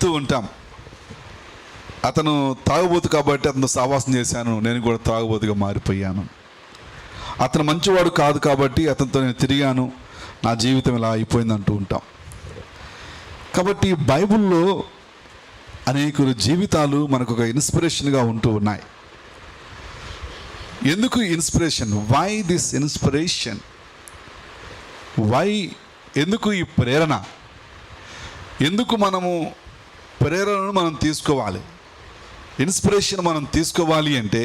చెప్తూ ఉంటాం, అతను తాగుబోతు కాబట్టి అతను సావాసం చేశాను, నేను కూడా తాగుబోతుగా మారిపోయాను. అతను మంచివాడు కాదు కాబట్టి అతనితో నేను తిరిగాను, నా జీవితం ఇలా అయిపోయింది అంటూ ఉంటాం. కాబట్టి బైబిల్లో అనేకుల జీవితాలు మనకు ఒక ఇన్స్పిరేషన్గా ఉంటూ ఉన్నాయి. ఎందుకు inspiration? Why this inspiration? Why? ఎందుకు ఈ ప్రేరణ? ఎందుకు మనము ప్రేరణను మనం తీసుకోవాలి? ఇన్స్పిరేషన్ మనం తీసుకోవాలి అంటే,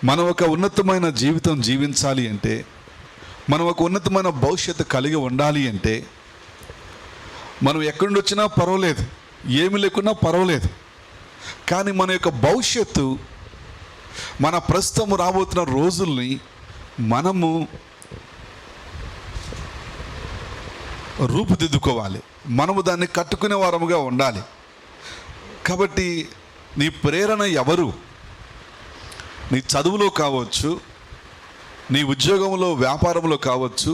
మనం ఒక ఉన్నతమైన జీవితం జీవించాలి అంటే, మనం ఒక ఉన్నతమైన భవిష్యత్తు కలిగి ఉండాలి అంటే, మనం ఎక్కడి నుండి వచ్చినా పర్వాలేదు, ఏమి లేకున్నా పర్వాలేదు, కానీ మన యొక్క భవిష్యత్తు, మన ప్రస్తుతం రాబోతున్న రోజుల్ని మనము రూపుదిద్దుకోవాలి, మనము దాన్ని కట్టుకునే వారముగా ఉండాలి. కాబట్టి నీ ప్రేరణ ఎవరు? నీ చదువులో కావచ్చు, నీ ఉద్యోగంలో, వ్యాపారంలో కావచ్చు,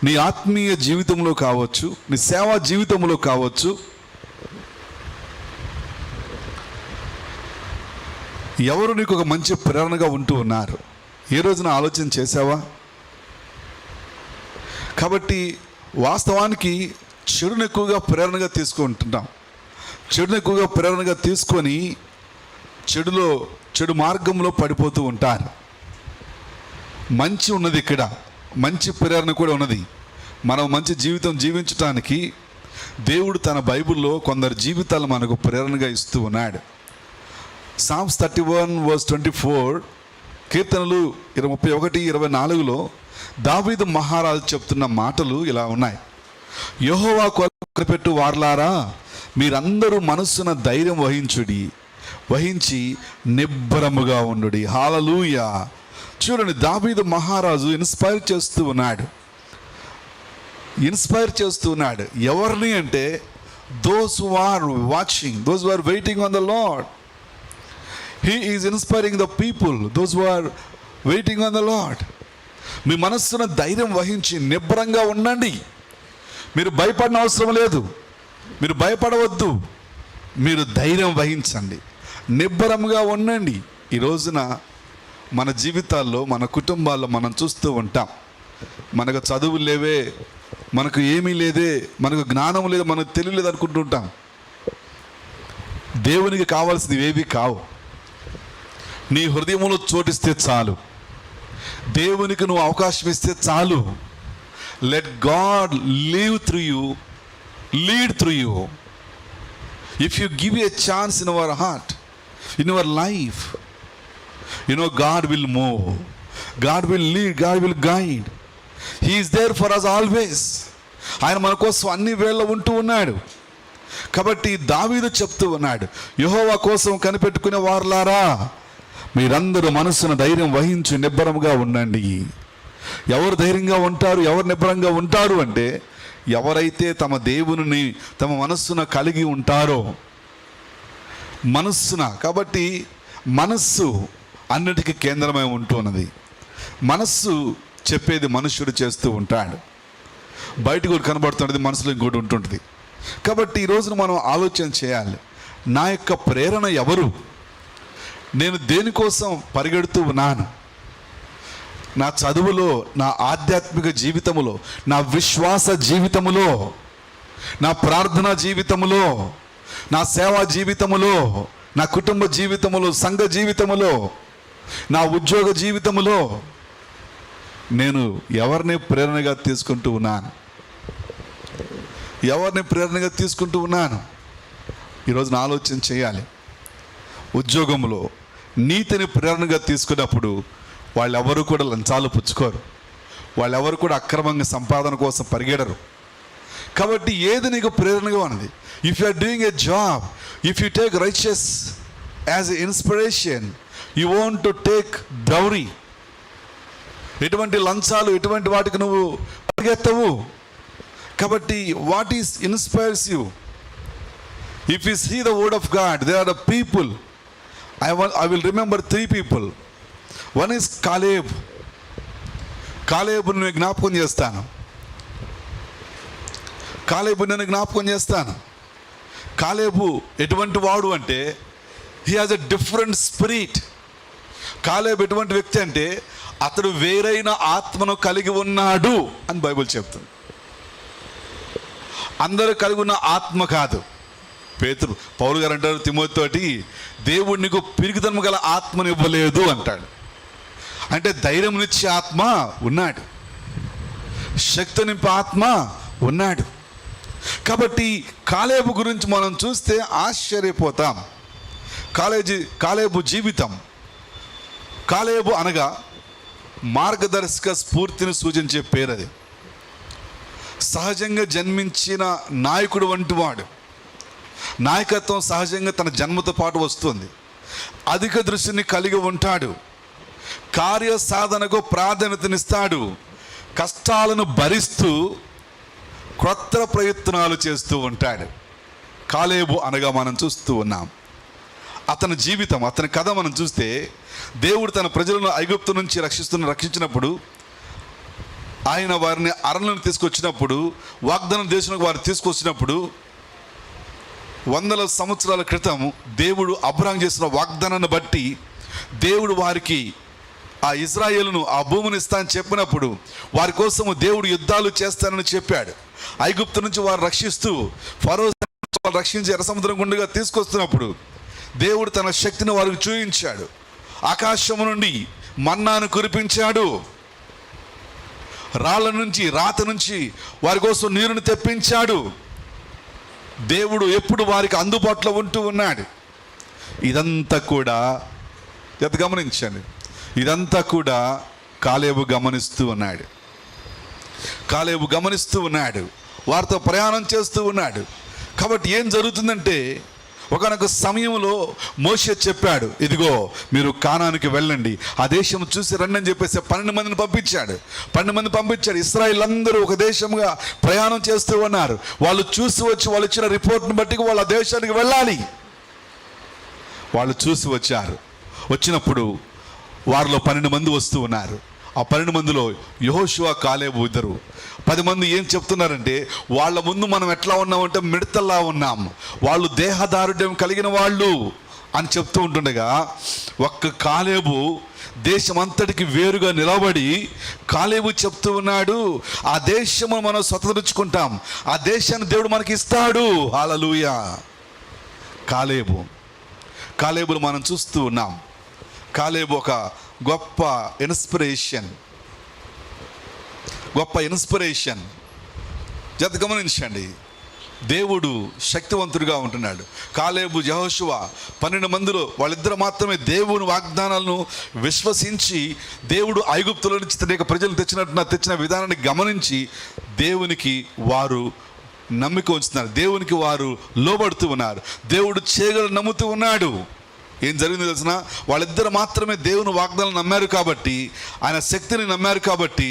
నీ ఆత్మీయ జీవితంలో కావచ్చు, నీ సేవా జీవితంలో కావచ్చు, ఎవరు నీకు ఒక మంచి ప్రేరణగా ఉంటూ ఉన్నారు? ఏ రోజున ఆలోచన చేసావా? కాబట్టి వాస్తవానికి చెడును ఎక్కువగా ప్రేరణగా తీసుకుంటున్నాం. చెడును ఎక్కువగా ప్రేరణగా తీసుకొని చెడు మార్గంలో పడిపోతూ ఉంటారు. మంచి ఉన్నది, ఇక్కడ మంచి ప్రేరణ కూడా ఉన్నది. మనం మంచి జీవితం జీవించడానికి దేవుడు తన బైబిల్లో కొందరు జీవితాలు మనకు ప్రేరణగా ఇస్తూ ఉన్నాడు. సామ్స్ 31:24, కీర్తనలు 31:24లో దావీదు మహారాజు చెప్తున్న మాటలు ఇలా ఉన్నాయి. యెహోవా కొరకు పెట్టు వారలారా, మీరందరూ మనస్సున ధైర్యం వహించి నిబ్బరముగా ఉండుడి. హల్లెలూయా. చూడండి, దావీదు మహారాజు ఇన్స్పైర్ చేస్తూ ఉన్నాడు. ఎవరిని అంటే, those who are watching, those who are waiting on the Lord. He is inspiring the people, those who are waiting on the Lord. మీ మనస్సున ధైర్యం వహించి నిబ్బరంగా ఉండండి. మీరు భయపడిన అవసరం లేదు, మీరు భయపడవద్దు, మీరు ధైర్యం వహించండి, నిబ్బరంగా ఉండండి. ఈ రోజున మన జీవితాల్లో, మన కుటుంబాల్లో మనం చూస్తూ ఉంటాం, మనకు చదువు లేవే, మనకు ఏమీ లేదే, మనకు జ్ఞానం లేదు, మనకు తెలియలేదు అనుకుంటుంటాం. దేవునికి కావాల్సింది ఏవి కావు. నీ హృదయంలో చోటిస్తే చాలు, దేవునికి నువ్వు అవకాశం ఇస్తే చాలు. Let God leave through you, lead through you. If you give a chance in our heart, in our life, you know, God will move, God will lead, God will guide. He is there for us always. ఆయన మన కోసం అన్ని వేళ ఉంటూ ఉన్నాడు. కాబట్టి దావీదు చెప్తూ ఉన్నాడు, యెహోవా కోసం కనిపెట్టుకునే వారలారా, మీరందరూ మనస్సున ధైర్యం వహించి నిబ్బరంగా ఉండండి. ఎవరు ధైర్యంగా ఉంటారు, ఎవరు నిబ్బరంగా ఉంటారు అంటే, ఎవరైతే తమ దేవుని తమ మనస్సున కలిగి ఉంటారో. మనస్సున, కాబట్టి మనస్సు అన్నిటికీ కేంద్రమై ఉంటున్నది. మనస్సు చెప్పేది మనుష్యుడు చేస్తూ ఉంటాడు, బయటకు కూడా కనబడుతున్నది, మనసులో ఇంకోటి ఉంటుంటుంది. కాబట్టి ఈ రోజున మనం ఆలోచన చేయాలి, నా యొక్క ప్రేరణ ఎవరు? నేను దేనికోసం పరిగెడుతూ ఉన్నాను? నా చదువులో, నా ఆధ్యాత్మిక జీవితములో, నా విశ్వాస జీవితములో, నా ప్రార్థనా జీవితములో, నా సేవా జీవితములో, నా కుటుంబ జీవితములో, సంఘ జీవితములో, నా ఉద్యోగ జీవితములో నేను ఎవరిని ప్రేరణగా తీసుకుంటూ ఉన్నాను? ఎవరిని ప్రేరణగా తీసుకుంటూ ఉన్నాను? ఈరోజు నా ఆలోచన చేయాలి. ఉద్యోగంలో నీతిని ప్రేరణగా తీసుకున్నప్పుడు వాళ్ళెవరు కూడా లంచాలు పుచ్చుకోరు, వాళ్ళెవరు కూడా అక్రమంగా సంపాదన కోసం పరిగెడరు. కాబట్టి ఏది నీకు ప్రేరణగా ఉన్నది? If you are doing a job, if you take righteous as a inspiration, you want to take dowry, ఎటువంటి లంచాలు, ఎటువంటి వాటికి నువ్వు పరిగెత్తవు. కాబట్టి what is inspires you? If you see the word of God, they are the people. I will remember 3 people. One is Caleb. కాలేబుని జ్ఞాపకం చేస్తాను. కాలేబు ఎటువంటి వాడు అంటే he has a different spirit. Caleb ఎటువంటి వ్యక్తి అంటే అతడు వేరైన ఆత్మను కలిగి ఉన్నాడు అని బైబిల్ చెప్తుంది. అందరూ కలిగి ఉన్న ఆత్మ కాదు. పౌలు గారు అంటారు తిమోతితోటి, దేవుడు నీకు పిరికితనం గల ఆత్మను ఇవ్వలేదు అంటాడు. అంటే ధైర్యంనిచ్చే ఆత్మ ఉన్నాడు, శక్తి నింపే ఆత్మ ఉన్నాడు. కాబట్టి కాలేబు గురించి మనం చూస్తే ఆశ్చర్యపోతాం. కాలేబు జీవితం, కాలేబు అనగా మార్గదర్శక స్ఫూర్తిని సూచించే పేరు అది. సహజంగా జన్మించిన నాయకుడు వంటి వాడు. నాయకత్వం సహజంగా తన జన్మతో పాటు వస్తుంది. అధిక దృష్టిని కలిగి ఉంటాడు. కార్య సాధనకు ప్రాధాన్యతనిస్తాడు. కష్టాలను భరిస్తూ క్రొత్త ప్రయత్నాలు చేస్తూ ఉంటాడు. కాలేబు అనగా మనం చూస్తూ ఉన్నాం. అతని జీవితం, అతని కథ మనం చూస్తే, దేవుడు తన ప్రజలను ఐగుప్తు నుంచి రక్షించినప్పుడు, ఆయన వారిని అరణ్యం తీసుకొచ్చినప్పుడు, వాగ్దానం దేశంలోకి వారిని తీసుకొచ్చినప్పుడు, వందల సంవత్సరాల క్రితం దేవుడు అబ్రహాం చేసిన వాగ్దానాన్ని బట్టి దేవుడు వారికి ఆ ఇజ్రాయేలును ఆ భూమిని ఇస్తానని చెప్పినప్పుడు వారి కోసము దేవుడు యుద్ధాలు చేస్తానని చెప్పాడు. ఐగుప్తు నుంచి వారు రక్షిస్తూ ఫరో రక్షించి ఎర్ర సముద్రం గుండగా తీసుకొస్తున్నప్పుడు దేవుడు తన శక్తిని వారికి చూపించాడు. ఆకాశము నుండి మన్నాను కురిపించాడు. రాళ్ళ నుంచి, రాత నుంచి వారి కోసం నీరుని తెప్పించాడు. దేవుడు ఎప్పుడు వారికి అందుబాటులో ఉంటూ ఉన్నాడు. ఇదంతా కూడా గమనించండి, ఇదంతా కూడా కాలేబు గమనిస్తూ ఉన్నాడు. కాలేబు గమనిస్తూ ఉన్నాడు, వారితో ప్రయాణం చేస్తూ ఉన్నాడు. కాబట్టి ఏం జరుగుతుందంటే, ఒకనొక సమయంలో మోషే చెప్పాడు, ఇదిగో మీరు కానానికి వెళ్ళండి, ఆ దేశం చూసి రండి అని చెప్పేసి 12 మందిని పంపించాడు. 12 మంది పంపించాడు. ఇశ్రాయేల్ అందరూ ఒక దేశంగా ప్రయాణం చేస్తూ ఉన్నారు. వాళ్ళు చూసి వచ్చి వాళ్ళు ఇచ్చిన రిపోర్ట్ని బట్టి వాళ్ళు ఆ దేశానికి వెళ్ళాలి. వాళ్ళు చూసి వచ్చారు. వచ్చినప్పుడు వారిలో 12 మంది వస్తూ ఉన్నారు. ఆ 12 మందిలో యెహోషువ, కాలేబు ఇద్దరు. 10 మంది ఏం చెప్తున్నారంటే, వాళ్ళ ముందు మనం ఎట్లా ఉన్నామంటే మిడతల్లా ఉన్నాం, వాళ్ళు దేహదారుఢ్యం కలిగిన వాళ్ళు అని చెప్తూ ఉంటుండగా, ఒక్క కాలేబు దేశం అంతటికి వేరుగా నిలబడి కాలేబు చెప్తూ ఉన్నాడు, ఆ దేశము మనం స్వతంత్రించుకుంటాం, ఆ దేశాన్ని దేవుడు మనకి ఇస్తాడు. హల్లెలూయా. కాలేబును మనం చూస్తూ ఉన్నాం. కాలేబు ఒక గొప్ప ఇన్స్పిరేషన్. గమనించండి, దేవుడు శక్తివంతుడిగా ఉంటున్నాడు. కాలేబు, యెహోషువ 12 మందిలో వాళ్ళిద్దరు మాత్రమే దేవుని వాగ్దానాలను విశ్వసించి, దేవుడు ఐగుప్తుల నుంచి తన యొక్క ప్రజలను తెచ్చిన విధానాన్ని గమనించి దేవునికి వారు నమ్మిక ఉంచుతున్నారు. దేవునికి వారు లోబడుతూ ఉన్నారు. దేవుడు చేయగలని నమ్ముతూ ఉన్నాడు. ఏం జరిగిందో తెలిసిన, వాళ్ళిద్దరు మాత్రమే దేవుని వాగ్దానం నమ్మారు కాబట్టి, ఆయన శక్తిని నమ్మారు కాబట్టి,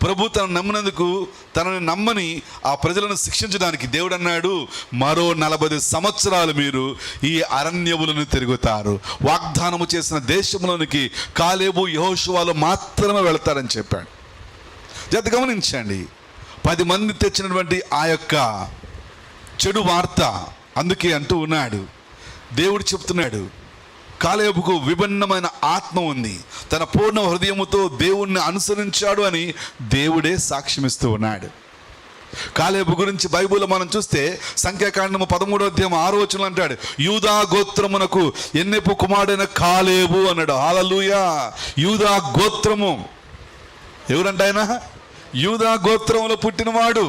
ప్రభు తనను నమ్మినందుకు తనని నమ్మని ఆ ప్రజలను శిక్షించడానికి దేవుడు అన్నాడు, మరో 40 సంవత్సరాలు మీరు ఈ అరణ్యములను తిరుగుతారు, వాగ్దానము చేసిన దేశంలోనికి కాలేబు, యెహోషువలు మాత్రమే వెళతారని చెప్పాడు. గమనించండి, 10 మంది తెచ్చినటువంటి ఆ యొక్క చెడు వార్త, అందుకే అంటూ ఉన్నాడు, దేవుడు చెప్తున్నాడు, కాలేబుకు విభిన్నమైన ఆత్మ ఉంది, తన పూర్ణ హృదయముతో దేవుణ్ణి అనుసరించాడు అని దేవుడే సాక్ష్యమిస్తూ ఉన్నాడు. కాలేబు గురించి బైబిల్లో మనం చూస్తే సంఖ్యాకాండము 13వ అధ్యాయం 6వ వచనంలో అంటాడు, యూదా గోత్రమునకు ఎన్నెపు కుమారుడైన కాలేబు అన్నాడు. హల్లెలూయా. యూదా గోత్రము ఎవరంటే ఆయన యూదా గోత్రంలో పుట్టినవాడు.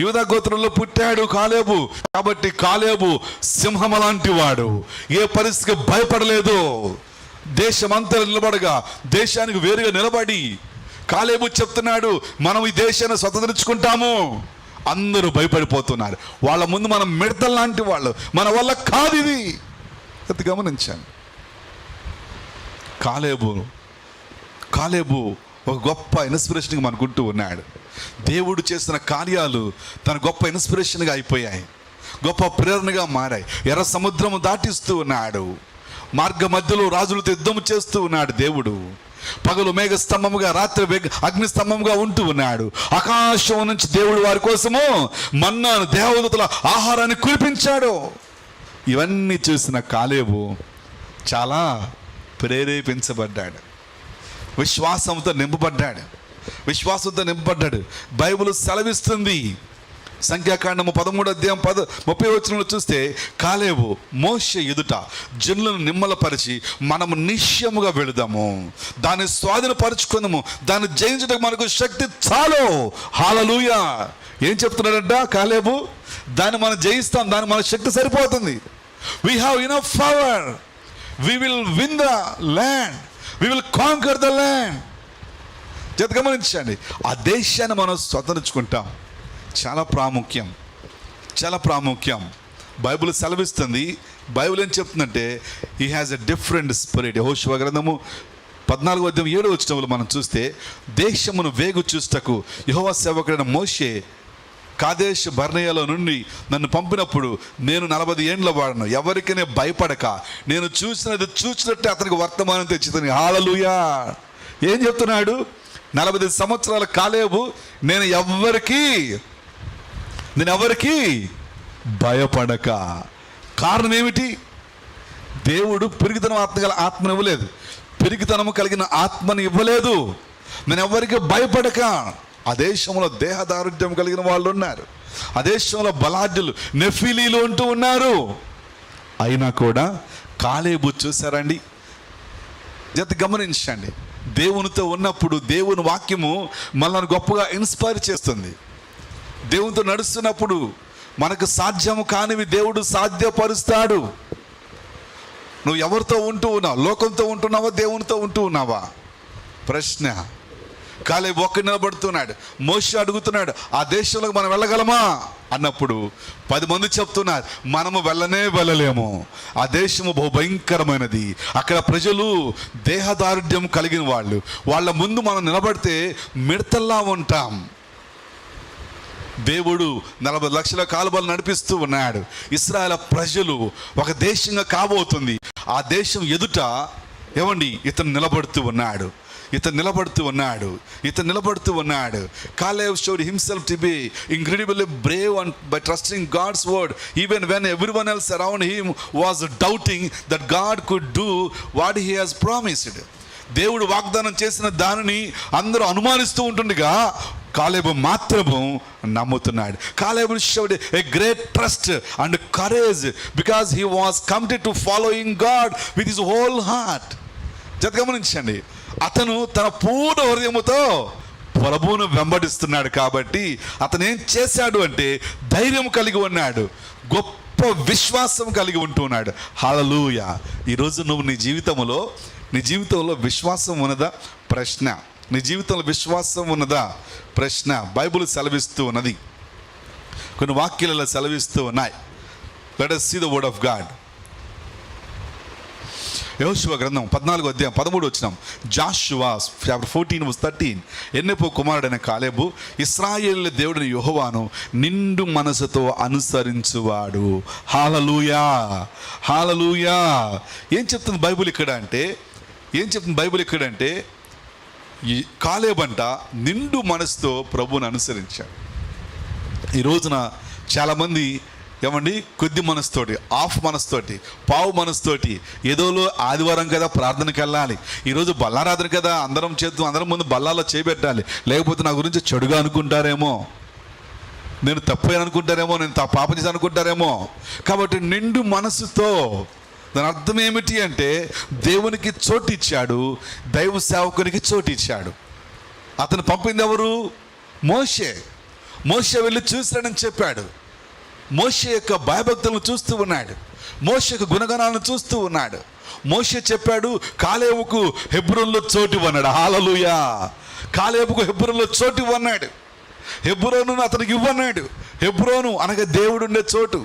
యూదా గోత్రంలో పుట్టాడు కాలేబు. కాబట్టి కాలేబు సింహం లాంటి వాడు, ఏ పరిస్థితికి భయపడలేదు. దేశమంతా నిలబడగా, దేశానికి వేరుగా నిలబడి కాలేబు చెప్తున్నాడు, మనం ఈ దేశాన్ని స్వతంత్రించుకుంటాము. అందరూ భయపడిపోతున్నారు. వాళ్ళ ముందు మనం మిడతలు లాంటి వాళ్ళు, మన వల్ల కాదు ఇది. గమనించాను, కాలేబు ఒక గొప్ప ఇన్స్పిరేషన్గా మనకుంటూ ఉన్నాడు. దేవుడు చేసిన కార్యాలు తన గొప్ప ఇన్స్పిరేషన్గా అయిపోయాయి, గొప్ప ప్రేరణగా మారాయి. ఎర్ర సముద్రము దాటిస్తూ ఉన్నాడు, మార్గ మధ్యలో రాజులతో యుద్ధం చేస్తూ ఉన్నాడు దేవుడు. పగలు మేఘ స్తంభముగా, రాత్రి అగ్ని స్తంభముగా ఉంటూ ఉన్నాడు. ఆకాశం నుంచి దేవుడు వారి కోసము మన్నాను, దేవదూతల ఆహారాన్ని కురిపించాడు. ఇవన్నీ చూసిన కాలేబు చాలా ప్రేరేపించబడ్డాడు, విశ్వాసంతో నింపబడ్డాడు. బైబిల్ సెలవిస్తుంది, సంఖ్యాకాండము 13:30 చూస్తే, కాలేబు మోషే ఎదుట జనులను నిమ్మలపరిచి మనము నిశ్చయముగా వెళదాము, దాన్ని స్వాధీనపరుచుకుందాము, దాన్ని జయించడానికి మనకు శక్తి చాలు. హల్లెలూయా. ఏం చెప్తున్నాడంట కాలేబు? దాన్ని మనం జయిస్తాం, దాన్ని మన శక్తి సరిపోతుంది. We have enough power. We will win the land. We will conquer the land. గమనించండి, ఆ దేశాన్ని మనం స్వతంత్రించుకుంటాం. చాలా ప్రాముఖ్యం. బైబిల్ సెలవిస్తుంది. బైబిల్ ఏం చెప్తుందంటే, he has a different spirit. యెహోషువ గ్రంథము 14:7 మనం చూస్తే, దేశమును వేగు చూస్తకు యెహోవా సేవకుడైన మోషే కాదేశ్ బర్నేయలో నుండి నన్ను పంపినప్పుడు నేను 40 ఏండ్ల వాడను, ఎవరికైనా భయపడక నేను చూసినట్టే అతనికి వర్తమానం తెచ్చింది. హల్లెలూయా. ఏం చెప్తున్నాడు? 40 సంవత్సరాల కాలేబు నేను ఎవరికి భయపడక. కారణం ఏమిటి? దేవుడు పిరిగితనం ఆత్మను ఇవ్వలేదు, పిరిగితనము కలిగిన ఆత్మను ఇవ్వలేదు. నేను ఎవరికి భయపడక. ఆ దేశంలో దేహదారుఢ్యం కలిగిన వాళ్ళు ఉన్నారు, ఆ దేశంలో బలాఢ్యులు, నెఫీలీలు అంటూ ఉన్నారు. అయినా కూడా కాలేబు చూసారండి, గమనించండి, దేవునితో ఉన్నప్పుడు దేవుని వాక్యము మనల్ని గొప్పగా ఇన్స్పైర్ చేస్తుంది. దేవునితో నడుస్తున్నప్పుడు మనకు సాధ్యము కానివి దేవుడు సాధ్యపరుస్తాడు. నువ్వు ఎవరితో ఉంటూ ఉన్నావు? లోకంతో ఉంటున్నావా, దేవునితో ఉంటూ ఉన్నావా? ప్రశ్న. కాలేబు ఒక్కడు నిలబడుతున్నాడు. మోషే అడుగుతున్నాడు, ఆ దేశంలోకి మనం వెళ్ళగలమా అన్నప్పుడు 10 మంది చెప్తున్నారు, మనము వెళ్ళలేము, ఆ దేశము బహుభయంకరమైనది, అక్కడ ప్రజలు దేహదారుఢ్యం కలిగిన వాళ్ళు, వాళ్ళ ముందు మనం నిలబడితే మిడతల్లా ఉంటాం. దేవుడు 40 లక్షల కాలువలు నడిపిస్తూ ఉన్నాడు. ఇశ్రాయేలు ప్రజలు ఒక దేశంగా కాబోతుంది. ఆ దేశం ఎదుట ఇతను నిలబడుతూ ఉన్నాడు. Caleb showed himself to be incredibly brave and by trusting God's word, even when everyone else around him was doubting that God could do what he has promised. దేవుడు వాగ్దానం చేసిన దానిని అందరూ అనుమానిస్తూ ఉంటుండగా కాలేబు మాత్రము నమ్ముతున్నాడు. కాలేబు showed a great trust and courage because he was committed to following God with his whole heart. గమనించండి, అతను తన పూర్ణ హృదయముతో ప్రభువును వెంబడిస్తున్నాడు కాబట్టి అతను ఏం చేశాడు అంటే ధైర్యం కలిగి ఉన్నాడు, గొప్ప విశ్వాసం కలిగి ఉంటున్నాడు. హల్లెలూయా. ఈరోజు నువ్వు నీ జీవితంలో విశ్వాసం ఉన్నదా? ప్రశ్న. నీ జీవితంలో విశ్వాసం ఉన్నదా? ప్రశ్న. బైబిల్ సెలవిస్తూ ఉన్నది, కొన్ని వాక్యాలలో సెలవిస్తూ ఉన్నాయి. Let us see the word of God. యెహోషువ గ్రంథం 14:13 జాషువా చాప్టర్ 14:13 ఎన్నెపో కుమారుడైన కాలేబు ఇశ్రాయేలు దేవుడిని యెహోవాను నిండు మనసుతో అనుసరించువాడు. హల్లెలూయా. ఏం చెప్తుంది బైబిల్ ఇక్కడ అంటే ఈ కాలేబంట నిండు మనసుతో ప్రభువుని అనుసరించాడు. ఈ రోజున చాలామంది కొద్ది మనసుతోటి, ఆఫ్ మనసుతోటి, పావు మనసుతోటి, ఏదోలో ఆదివారం కదా ప్రార్థనకి వెళ్ళాలి, ఈరోజు బల్లారాధన కదా అందరం ముందు బల్లాలో చేయబెట్టాలి, లేకపోతే నా గురించి చెడుగా అనుకుంటారేమో, నేను తప్పని అనుకుంటారేమో, నేను పాప చేసి అనుకుంటారేమో. కాబట్టి నిండు మనసుతో, దాని అర్థం ఏమిటి అంటే దేవునికి చోటు ఇచ్చాడు, దైవ సేవకునికి చోటు ఇచ్చాడు. అతను పంపింది ఎవరు? మోషే వెళ్ళి చూశాడని చెప్పాడు. మోషే యొక్క భయభక్తులను చూస్తూ ఉన్నాడు, మోషే యొక్క గుణగణాలను చూస్తూ ఉన్నాడు. మోషే చెప్పాడు కాలేబుకు హెబ్రోనులో చోటు ఇవ్వన్నాడు. హల్లెలూయా. కాలేబుకు హెబ్రోనులో చోటు ఇవ్వన్నాడు, హెబ్రోను అతనికి ఇవ్వన్నాడు. హెబ్రోను అనగా దేవుడు ఉండే చోటు.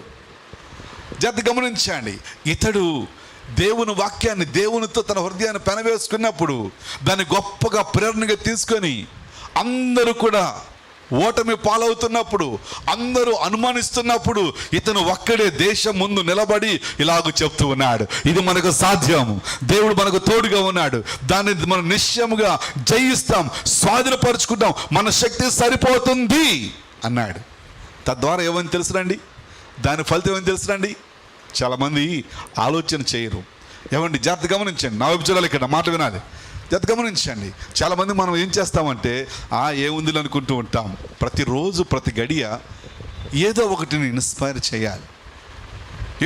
గమనించండి, ఇతడు దేవుని వాక్యాన్ని దేవునితో తన హృదయాన్ని పెనవేసుకున్నప్పుడు దాన్ని గొప్పగా ప్రేరణగా తీసుకొని అందరూ కూడా ఓటమి పాలవుతున్నప్పుడు, అందరూ అనుమానిస్తున్నప్పుడు ఇతను ఒక్కడే దేశం ముందు నిలబడి ఇలాగ చెప్తూ ఉన్నాడు, ఇది మనకు సాధ్యం, దేవుడు మనకు తోడుగా ఉన్నాడు, దాన్ని మనం నిశ్చయముగా జయిస్తాం, స్వాధీనపరుచుకుంటాం, మన శక్తి సరిపోతుంది అన్నాడు. తద్వారా ఏమని తెలుసునండి, దాని ఫలితం ఏమని తెలుసునండి? చాలామంది ఆలోచన చేయరు. ఏమండి, జాగ్రత్త గమనించండి, నా వైపు చూడాలి, ఇక్కడ మాట వినాలి, జాగ్రత్త గమనించండి. చాలామంది మనం ఏం చేస్తామంటే ఏముంది అనుకుంటూ ఉంటాం. ప్రతిరోజు ప్రతి గడియ ఏదో ఒకటిని ఇన్స్పైర్ చేయాలి,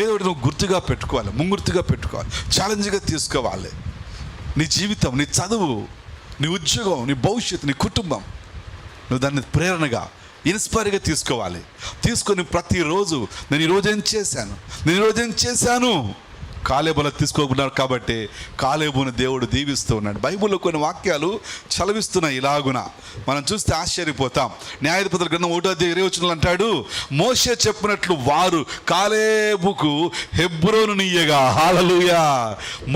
ఏదో ఒకటి నువ్వు గుర్తుగా పెట్టుకోవాలి, ముంగుర్తుగా పెట్టుకోవాలి, ఛాలెంజ్గా తీసుకోవాలి. నీ జీవితం, నీ చదువు, నీ ఉద్యోగం, నీ భవిష్యత్తు, నీ కుటుంబం, నువ్వు దాన్ని ప్రేరణగా ఇన్స్పైర్గా తీసుకోవాలి. తీసుకొని ప్రతిరోజు నేను ఈరోజు ఏం చేశాను కాలేబులో తీసుకోకున్నారు. కాబట్టి కాలేబును దేవుడు దీవిస్తూ ఉన్నాడు. బైబిల్లో కొన్ని వాక్యాలు చలవిస్తున్నాయి ఇలాగున, మనం చూస్తే ఆశ్చర్యపోతాం. న్యాయాధిపతుల గ్రంథం 1:20 అంటాడు, మోషే చెప్పినట్లు వారు కాలేబుకు హెబ్రోను నీయగా. హల్లెలూయా.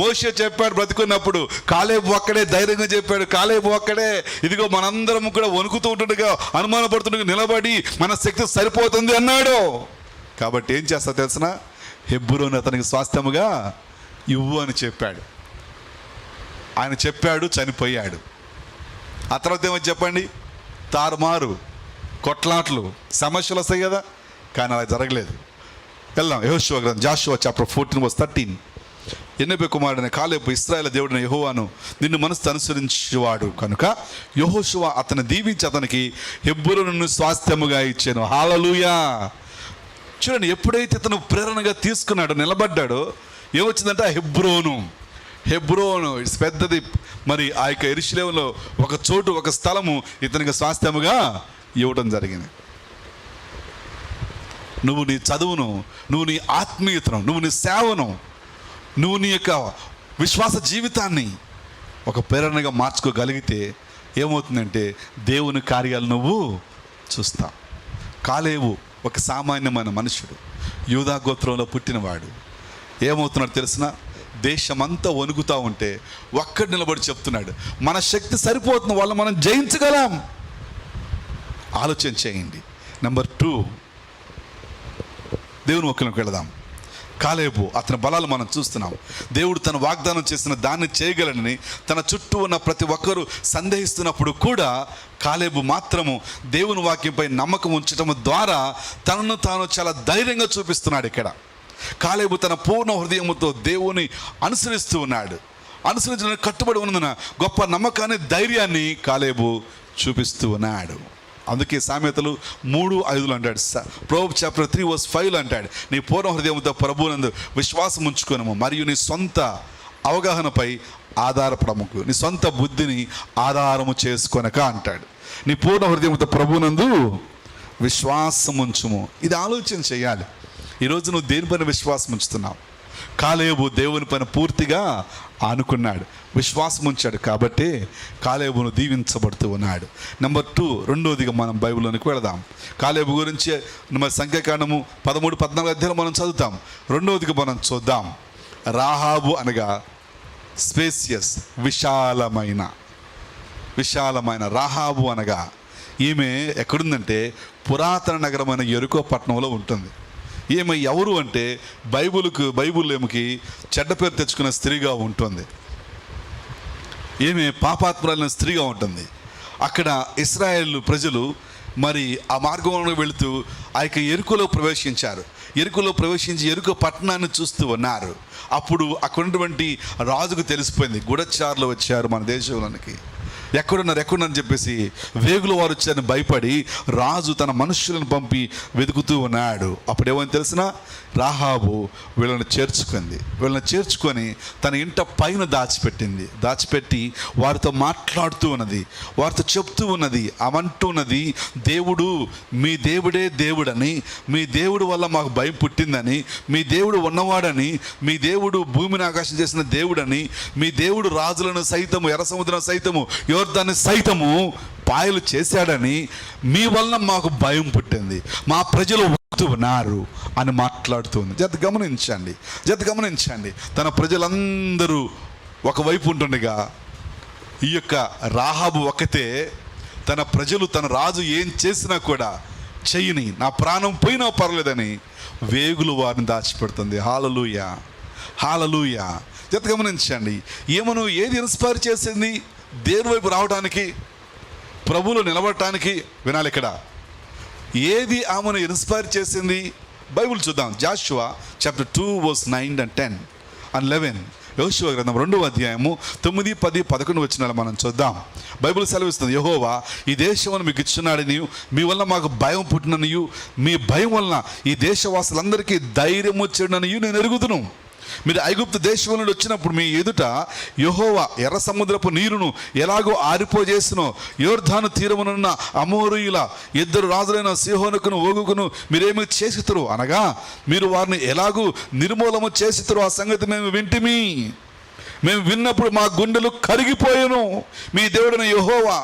మోషే చెప్పాడు బ్రతుకున్నప్పుడు, కాలేబు ఒక్కడే ధైర్యంగా చెప్పాడు, కాలేబు ఒక్కడే ఇదిగో మనందరం కూడా వణుకుతూ ఉంటుండగా, అనుమానపడుతుండగా నిలబడి మన శక్తి సరిపోతుంది అన్నాడు. కాబట్టి ఏం చేస్తా తెలిసిన, హెబ్రోను అతనికి స్వాస్థ్యముగా ఇవ్వు అని చెప్పాడు. ఆయన చెప్పాడు, చనిపోయాడు. ఆ తర్వాత ఏమని చెప్పండి, తారుమారు, కొట్లాట్లు, సమస్యలు వస్తాయి కదా. కానీ అలా జరగలేదు. వెళ్దాం యెహోషువ గ్రంథం, జాషువా చాప్టర్ 14:13. ఎన్నెబె కుమారుడైన కాలేబు ఇశ్రాయేలు దేవుడైన యెహోవాను నిన్ను మనసుతో అనుసరించేవాడు కనుక యెహోషువ అతను దీవించి అతనికి హెబ్రోనును స్వాస్థ్యముగా ఇచ్చాను. హల్లెలూయా. చూడండి, ఎప్పుడైతే ఇతను ప్రేరణగా తీసుకున్నాడో, నిలబడ్డాడో, ఏమొచ్చిందంటే హెబ్రోను ఇట్స్ పెద్దది. మరి ఆ యొక్క యెరూషలేములో ఒక చోటు, ఒక స్థలము ఇతనికి స్వాస్థ్యముగా ఇవ్వడం జరిగింది. నువ్వు నీ చదువును, నువ్వు నీ ఆత్మీయతను, నువ్వు నీ సేవను, నువ్వు నీ యొక్క విశ్వాస జీవితాన్ని ఒక ప్రేరణగా మార్చుకోగలిగితే ఏమవుతుందంటే దేవుని కార్యాలు నువ్వు చూస్తావు. కాలేబు ఒక సామాన్యమైన మనుషుడు, యూదా గోత్రంలో పుట్టినవాడు. ఏమవుతున్నాడు తెలిసిన, దేశమంతా వణుకుతూ ఉంటే ఒక్కడు నిలబడి చెప్తున్నాడు, మన శక్తి సరిపోతున్న వాళ్ళు మనం జయించగలం. ఆలోచన చేయండి. నెంబర్ 2, దేవుని వాక్యంలోకి వెళదాం. కాలేబు అతని బలాలు మనం చూస్తున్నాం. దేవుడు తన వాగ్దానం చేసిన దాన్ని చేయగలనని తన చుట్టూ ఉన్న ప్రతి ఒక్కరూ సందేహిస్తున్నప్పుడు కూడా కాలేబు మాత్రము దేవుని వాక్యంపై నమ్మకం ఉంచడం ద్వారా తనను తాను చాలా ధైర్యంగా చూపిస్తున్నాడు. ఇక్కడ కాలేబు తన పూర్ణ హృదయముతో దేవుని అనుసరిస్తూ ఉన్నాడు. అనుసరించడానికి కట్టుబడి ఉన్నందున గొప్ప నమ్మకాన్ని, ధైర్యాన్ని కాలేబు చూపిస్తూ ఉన్నాడు. అందుకే సామెతలు 3:5 అంటాడు, ప్రోవర్బ్స్ చాప్టర్ 3:5 అంటాడు, నీ పూర్ణ హృదయంతో ప్రభువునందు విశ్వాసం ఉంచుకొనుము, మరియు నీ సొంత అవగాహనపై ఆధారపడముకు, నీ సొంత బుద్ధిని ఆధారము చేసుకొనక అంటాడు. నీ పూర్ణ హృదయంతో ప్రభువునందు విశ్వాసం ఉంచుము. ఇది ఆలోచన చేయాలి. ఈరోజు నువ్వు దేనిపైన విశ్వాసం ఉంచుతున్నావు? కాలేబు దేవుని పైన పూర్తిగా ఆనుకున్నాడు, విశ్వాసం ఉంచాడు. కాబట్టి కాలేబును దీవించబడుతూ ఉన్నాడు. నెంబర్ 2, రెండోదిగా మనం బైబిల్లోనికి వెళదాం. కాలేబు గురించి మన సంఖ్యాకాండము 13-14 అధ్యాయాలు మనం చదువుతాం. రెండోదిగా మనం చూద్దాం. రాహాబు అనగా స్పేసియస్, విశాలమైన. రాహాబు అనగా ఈమె ఎక్కడుందంటే పురాతన నగరమైన యెరికో పట్టణంలో ఉంటుంది. ఈమె ఎవరు అంటే బైబిల్ ఏమికి చెడ్డ పేరు తెచ్చుకున్న స్త్రీగా ఉంటుంది. ఈమె పాపాత్మురాలైన స్త్రీగా ఉంటుంది. అక్కడ ఇశ్రాయేలు ప్రజలు మరి ఆ మార్గంలో వెళుతూ ఆ యొక్క యెరికోలో ప్రవేశించారు. యెరికోలో ప్రవేశించి యెరికో పట్టణాన్ని చూస్తూ ఉన్నారు. అప్పుడు అక్కడ ఉన్నటువంటి రాజుకు తెలిసిపోయింది, గూఢచారులు వచ్చారు మన దేశంలోనికి, ఎక్కడున్నారని చెప్పేసి వేగుల వారు వచ్చారని భయపడి రాజు తన మనుష్యులను పంపి వెతుకుతూ ఉన్నాడు. అప్పుడు ఏమని తెలిసిన, రాహాబు వీళ్ళని చేర్చుకొని తన ఇంట పైన దాచిపెట్టి వారితో మాట్లాడుతూ ఉన్నది, వారితో చెప్తూ ఉన్నది, అవంటున్నది, దేవుడు మీ దేవుడే దేవుడని, మీ దేవుడు వల్ల మాకు భయం పుట్టిందని, మీ దేవుడు ఉన్నవాడని, మీ దేవుడు భూమిని ఆకాశం చేసిన దేవుడని, మీ దేవుడు రాజులను సైతము, ఎర్ర సముద్రం సైతము, యోర్దాన్ని సైతము పాయలు చేశాడని, మీ వల్ల మాకు భయం పుట్టింది, మా ప్రజలు ఉన్నారు అని మాట్లాడుతుంది. జత గమనించండి. తన ప్రజలందరూ ఒకవైపు ఉంటుండగా ఈ యొక్క రాహాబు ఒక్కతే తన ప్రజలు, తన రాజు ఏం చేసినా కూడా చెయ్యని, నా ప్రాణం పోయినా పర్లేదని వేగులు వారిని దాచిపెడుతుంది. హల్లెలూయా, హల్లెలూయా. జత గమనించండి, ఏమను ఏది ఇన్స్పైర్ చేసింది దేవుని వైపు రావడానికి, ప్రభువులో నిలబడటానికి? వినాలి ఇక్కడ, ఏది ఆమెను ఇన్స్పైర్ చేసింది? బైబిల్ చూద్దాం. Jashuva chapter 2 verse 9 and 10 and 11. యోషువ గ్రంథం 2వ అధ్యాయము 9, 10, 11 వచనాలు మనం చూద్దాం. బైబిల్ సెలవిస్తుంది, యెహోవా ఈ దేశమును మీకు ఇచ్చున్నాడని, మీ వల్ల మాకు భయం పుట్టిననియు, మీ భయం వలన ఈ దేశవాసులందరికీ ధైర్యం వచ్చేననియు నేను ఎరుగుదును. మీరు ఐగుప్తు దేశం నుండి వచ్చినప్పుడు మీ ఎదుట యెహోవా ఎర్ర సముద్రపు నీరును ఎలాగో ఆరిపోజేసినో, యోర్దాను తీరమునున్న అమోరీయుల 2 రాజులైన సీహోనుకును ఓగుకును మీరేమి చేసితురు అనగా, మీరు వారిని ఎలాగూ నిర్మూలము చేసితురు ఆ సంగతి మేము వింటిమి. మేము విన్నప్పుడు మా గుండెలు కరిగిపోయాను. మీ దేవుడైన యెహోవా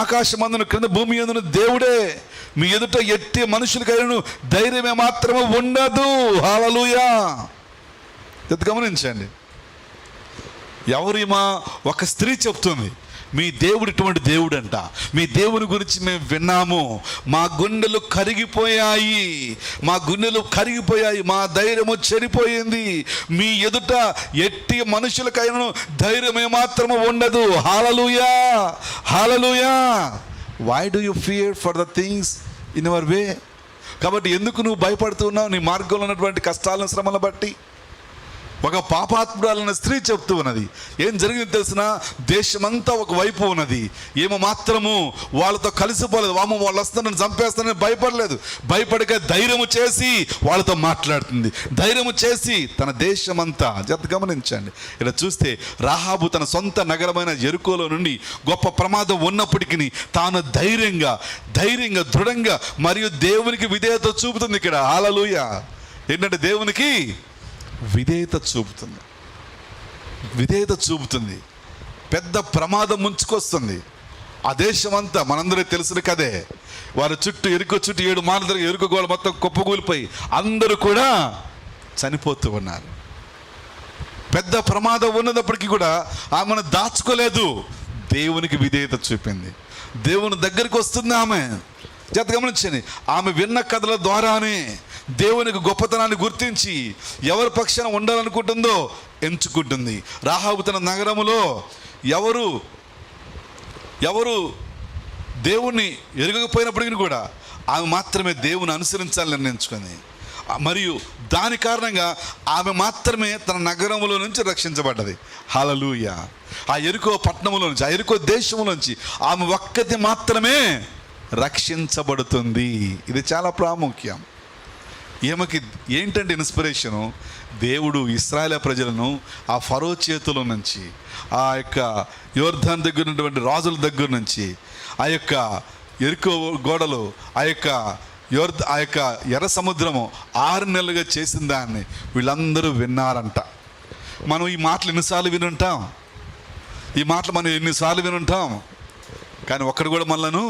ఆకాశమందును క్రింద భూమి యందును దేవుడే. మీ ఎదుట ఎట్టి మనుషులకైనను ధైర్యమే మాత్రమే ఉండదు. హల్లెలూయా. గమనించండి, ఎవరిమా? ఒక స్త్రీ చెప్తుంది, మీ దేవుడు ఇటువంటి దేవుడు అంట, మీ దేవుని గురించి మేము విన్నాము, మా గుండెలు కరిగిపోయాయి, మా గుండెలు కరిగిపోయాయి, మా ధైర్యము చెడిపోయింది. మీ ఎదుట ఎట్టి మనుషులకైనా ధైర్యమే మాత్రము ఉండదు. Hallelujah, hallelujah. Why do you fear for the things in your way? కాబట్టి ఎందుకు నువ్వు భయపడుతున్నావు నీ మార్గంలో ఉన్నటువంటి కష్టాలను, శ్రమలను బట్టి? ఒక పాపాత్మురాలైన స్త్రీ చెప్తూ ఉన్నది. ఏం జరిగింది తెలిసిన? దేశమంతా ఒక వైపు ఉన్నది, ఏమో మాత్రము వాళ్ళతో కలిసిపోలేదు. వాము వాళ్ళు వస్తారని చంపేస్తారని భయపడలేదు. భయపడక ధైర్యము చేసి వాళ్ళతో మాట్లాడుతుంది, ధైర్యము చేసి తన దేశమంతా. గమనించండి, ఇలా చూస్తే రాహాబు తన సొంత నగరమైన యెరికోలో నుండి గొప్ప ప్రమాదం ఉన్నప్పటికీ తాను ధైర్యంగా దృఢంగా మరియు దేవునికి విధేయత చూపుతుంది. ఇక్కడ హల్లెలూయా. ఏంటంటే దేవునికి విధేయత చూపుతుంది. పెద్ద ప్రమాదం ముంచుకొస్తుంది. ఆ దేశం అంతా మనందరూ తెలిసిన కదే. వారి చుట్టూ ఎరుక చుట్టూ 7 మానదర ఎరుక గోడ మొత్తం కుప్పకూలిపోయి అందరూ కూడా చనిపోతూ ఉన్నారు. పెద్ద ప్రమాదం ఉన్నప్పటికీ కూడా ఆమెను దాచుకోలేదు, దేవునికి విధేయత చూపింది. దేవుని దగ్గరికి వస్తుంది ఆమె. గమనించండి, ఆమె విన్న కథల ద్వారానే దేవునికి గొప్పతనాన్ని గుర్తించి ఎవరి పక్షాన ఉండాలనుకుంటుందో ఎంచుకుంటుంది. రాహాబు తన నగరములో ఎవరు దేవుణ్ణి ఎరగకపోయినప్పటికీ కూడా ఆమె మాత్రమే దేవుని అనుసరించాలని నిర్ణయించుకుంది. మరియు దాని కారణంగా ఆమె మాత్రమే తన నగరములో నుంచి రక్షించబడ్డది. హల్లెలూయా. ఆ యెరికో పట్టణములో నుంచి, ఆ యెరికో దేశములో నుంచి ఆమె ఒక్కటి మాత్రమే రక్షించబడుతుంది. ఇది చాలా ప్రాముఖ్యం. ఈమెకి ఏంటంటే ఇన్స్పిరేషను? దేవుడు ఇశ్రాయేలు ప్రజలను ఆ ఫరో చేతుల నుంచి, ఆ యొక్క యోర్దాను దగ్గర ఉన్నటువంటి రాజుల దగ్గర నుంచి, ఆ యొక్క యెరికో గోడలు, ఆ యొక్క ఎర్ర సముద్రము 6 నెలలుగా చేసిన దాన్ని వీళ్ళందరూ విన్నారంట. మనం ఈ మాటలు ఎన్నిసార్లు వినుంటాం, కానీ ఒక్కడు కూడా మనలను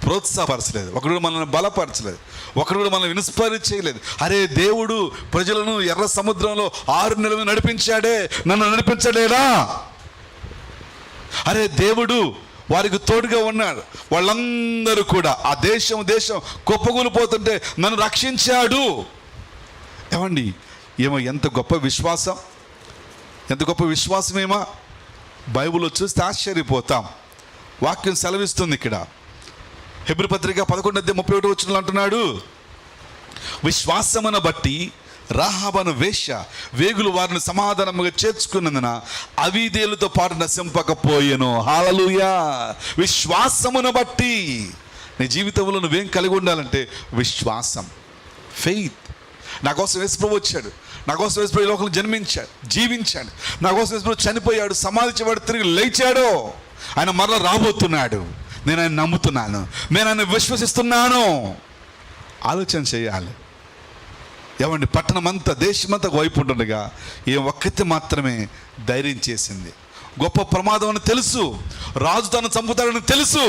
ప్రోత్సాహపరచలేదు, ఒకడు కూడా మనల్ని బలపరచలేదు, ఒకడు కూడా మనల్ని ఇన్స్పైర్ చేయలేదు. అరే, దేవుడు ప్రజలను ఎర్ర సముద్రంలో 6 నెలలు నడిపించాడే, నన్ను నడిపించలేదా? అరే, దేవుడు వారికి తోడుగా ఉన్నాడు. వాళ్ళందరూ కూడా ఆ దేశం కుప్పకూలిపోతుంటే నన్ను రక్షించాడు. ఏమండి, ఎంత గొప్ప విశ్వాసమేమా! బైబిల్లో చూస్తే ఆశ్చర్యపోతాం. వాక్యం సెలవిస్తుంది ఇక్కడ. హెబ్రీ పత్రిక 11:31 అంటున్నాడు, విశ్వాసమును బట్టి రాహాబను వేశ్య వేగులు వారిని సమాధానముగా చేర్చుకున్నందున అవిధేయులతో పాటు నశింపకపోయెను. హల్లెలూయా. విశ్వాసమును బట్టి నీ జీవితంలో నువ్వేం కలిగి ఉండాలంటే విశ్వాసం, ఫెయిత్. నా కోసం యేసుప్రభు వచ్చాడు, నా కోసం యేసుప్రభు ఈ లోకంలో జన్మించాడు, జీవించాడు, నా కోసం యేసుప్రభు చనిపోయాడు, సమాధించబడి తిరిగి లేచాడు, ఆయన మరలా రాబోతున్నాడు. నేను ఆయన నమ్ముతున్నాను, నేను ఆయన విశ్వసిస్తున్నాను. ఆలోచన చేయాలి. ఏమండి, పట్టణమంతా దేశమంతా వైపు ఉంటుండగా ఒక్కటి మాత్రమే ధైర్యం చేసింది. గొప్ప ప్రమాదం అని తెలుసు, రాజు తను చంపుతాడని తెలుసు,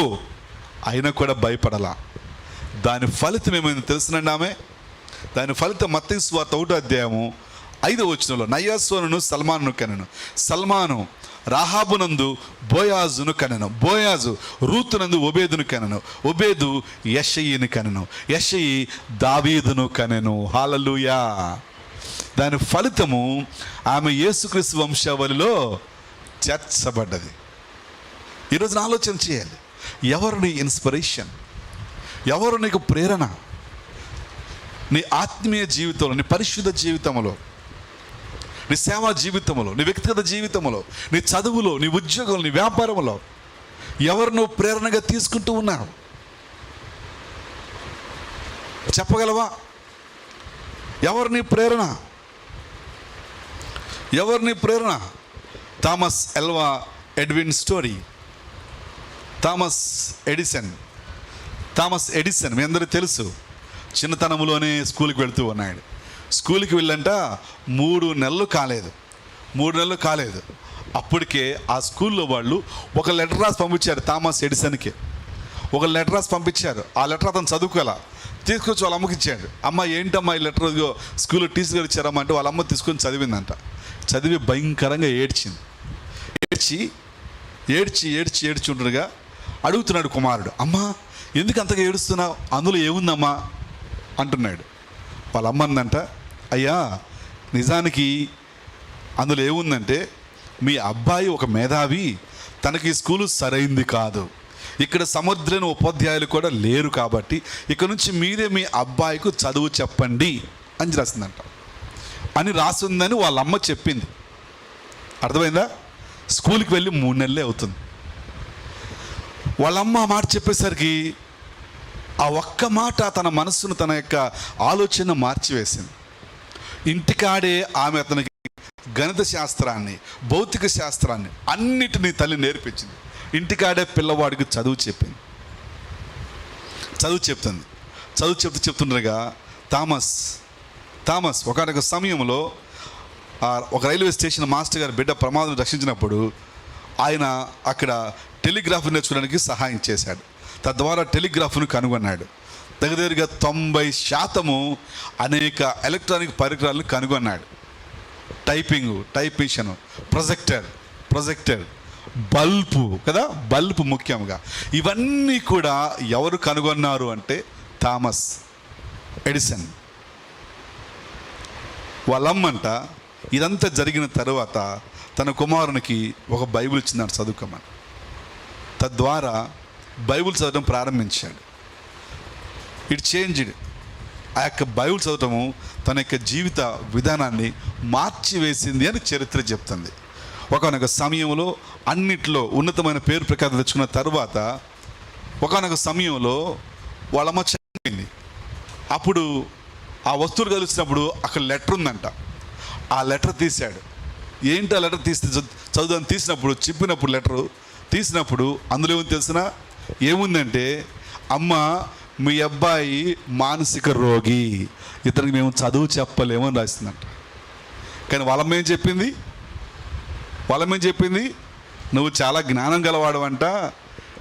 అయినా కూడా భయపడలా. దాని ఫలితం ఏమైంది తెలుసునండి ఆమె? దాని ఫలితం మత్తయి సువార్త 1వ అధ్యాయము 5వ వచనంలో, నయస్సోనును సల్మానును కనెను. సల్మాను రాహాబునందు బోయాజును కనెను, బోయాజు రూతునందు ఒబేదును కనెను, ఒబేదు యెషయిని కనెను, యెషయి దావీదును కనెను. హల్లెలూయా. దాని ఫలితము ఆమె యేసుక్రీస్తు వంశావళిలో చేర్చబడ్డది. ఈరోజు ఆలోచన చేయాలి, ఎవరు నీ ఇన్స్పిరేషన్, ఎవరు నీకు ప్రేరణ? నీ ఆత్మీయ జీవితంలో, నీ పరిశుద్ధ జీవితంలో, నీ సేవా జీవితంలో, నీ వ్యక్తిగత జీవితంలో, నీ చదువులో, నీ ఉద్యోగంలో, నీ వ్యాపారంలో ఎవరు నువ్వు ప్రేరణగా తీసుకుంటూ ఉన్నావు? చెప్పగలవా? ఎవరు నీ ప్రేరణ? ఎవరు నీ ప్రేరణ? Thomas Alva Edwin story, Thomas Edison మీ అందరికీ తెలుసు. చిన్నతనంలోనే స్కూల్కి వెళ్తూ ఉన్నాడు. స్కూల్కి వెళ్ళంట 3 నెలలు కాలేదు. అప్పటికే ఆ స్కూల్లో వాళ్ళు ఒక లెటర్ రాసి పంపించారు థామస్ ఎడిసన్కి. ఒక లెటర్ రాసి పంపించారు. ఆ లెటర్ అతను చదువుకోవాలా, తీసుకొచ్చి వాళ్ళ అమ్మకి ఇచ్చాడు. అమ్మ ఏంటమ్మా ఈ లెటర్, స్కూల్లో టీచర్ గారు ఇచ్చారమ్మా అంటే వాళ్ళ అమ్మ తీసుకొని చదివిందంట. చదివి భయంకరంగా ఏడ్చి ఉండగా అడుగుతున్నాడు కుమారుడు, అమ్మా ఎందుకు అంతగా ఏడుస్తున్నావు, అందులో ఏముందమ్మా అంటున్నాడు. వాళ్ళ అమ్మ అందంట, అయ్యా నిజానికి అందులో ఏముందంటే మీ అబ్బాయి ఒక మేధావి, తనకి స్కూలు సరైంది కాదు, ఇక్కడ సమర్థులైన ఉపాధ్యాయులు కూడా లేరు, కాబట్టి ఇక్కడ నుంచి మీరే మీ అబ్బాయికి చదువు చెప్పండి అని రాసిందంట. అని రాసిందని వాళ్ళ అమ్మ చెప్పింది. అర్థమైందా? స్కూల్కి వెళ్ళి 3 నెలలే అవుతుంది. వాళ్ళమ్మ ఆ మాట చెప్పేసరికి ఆ ఒక్క మాట తన మనస్సును, తన యొక్క ఆలోచన మార్చివేసింది. ఇంటికాడే ఆమె అతనికి గణిత శాస్త్రాన్ని, భౌతిక శాస్త్రాన్ని అన్నిటినీ తల్లి నేర్పించింది. ఇంటికాడే పిల్లవాడికి చదువు చెప్తుండగా థామస్ ఒకనొక సమయంలో ఒక రైల్వే స్టేషన్ మాస్టర్ గారి బిడ్డ ప్రమాదం రక్షించినప్పుడు ఆయన అక్కడ టెలిగ్రాఫ్ నేర్చుకోవడానికి సహాయం చేశాడు. తద్వారా టెలిగ్రాఫ్ను కనుగొన్నాడు. దగ్గరగా 90% అనేక ఎలక్ట్రానిక్ పరికరాలను కనుగొన్నాడు. టైపింగ్, ప్రొజెక్టర్, బల్బు ముఖ్యంగా. ఇవన్నీ కూడా ఎవరు కనుగొన్నారు అంటే థామస్ ఎడిసన్. వాళ్ళమ్మంట ఇదంతా జరిగిన తర్వాత తన కుమారునికి ఒక బైబిల్ ఇచ్చిందని చదువుకోమని. తద్వారా బైబిల్ చదవడం ప్రారంభించాడు. It changed. ఆ యొక్క బైబిల్ చదవటము తన యొక్క జీవిత విధానాన్ని మార్చివేసింది అని చరిత్ర చెప్తుంది. ఒకనొక సమయంలో అన్నిట్లో ఉన్నతమైన పేరు ప్రఖ్యాతి తెచ్చుకున్న తర్వాత ఒకనొక సమయంలో వాళ్ళమ్మ చనిపోయింది. అప్పుడు ఆ వస్తువులు కలిసినప్పుడు అక్కడ లెటర్ ఉందంట. ఆ లెటర్ తీశాడు. ఏంటి ఆ లెటర్ చదువుదాన్ని తీసినప్పుడు, చెప్పినప్పుడు లెటరు తీసినప్పుడు అందులో ఏముంది తెలిసిన? ఏముందంటే, అమ్మ మీ అబ్బాయి మానసిక రోగి, ఇతనికి మేము చదువు చెప్పలేమని రాసిందంట. కానీ వాళ్ళమ్మ ఏం చెప్పింది? నువ్వు చాలా జ్ఞానం గలవాడు అంట,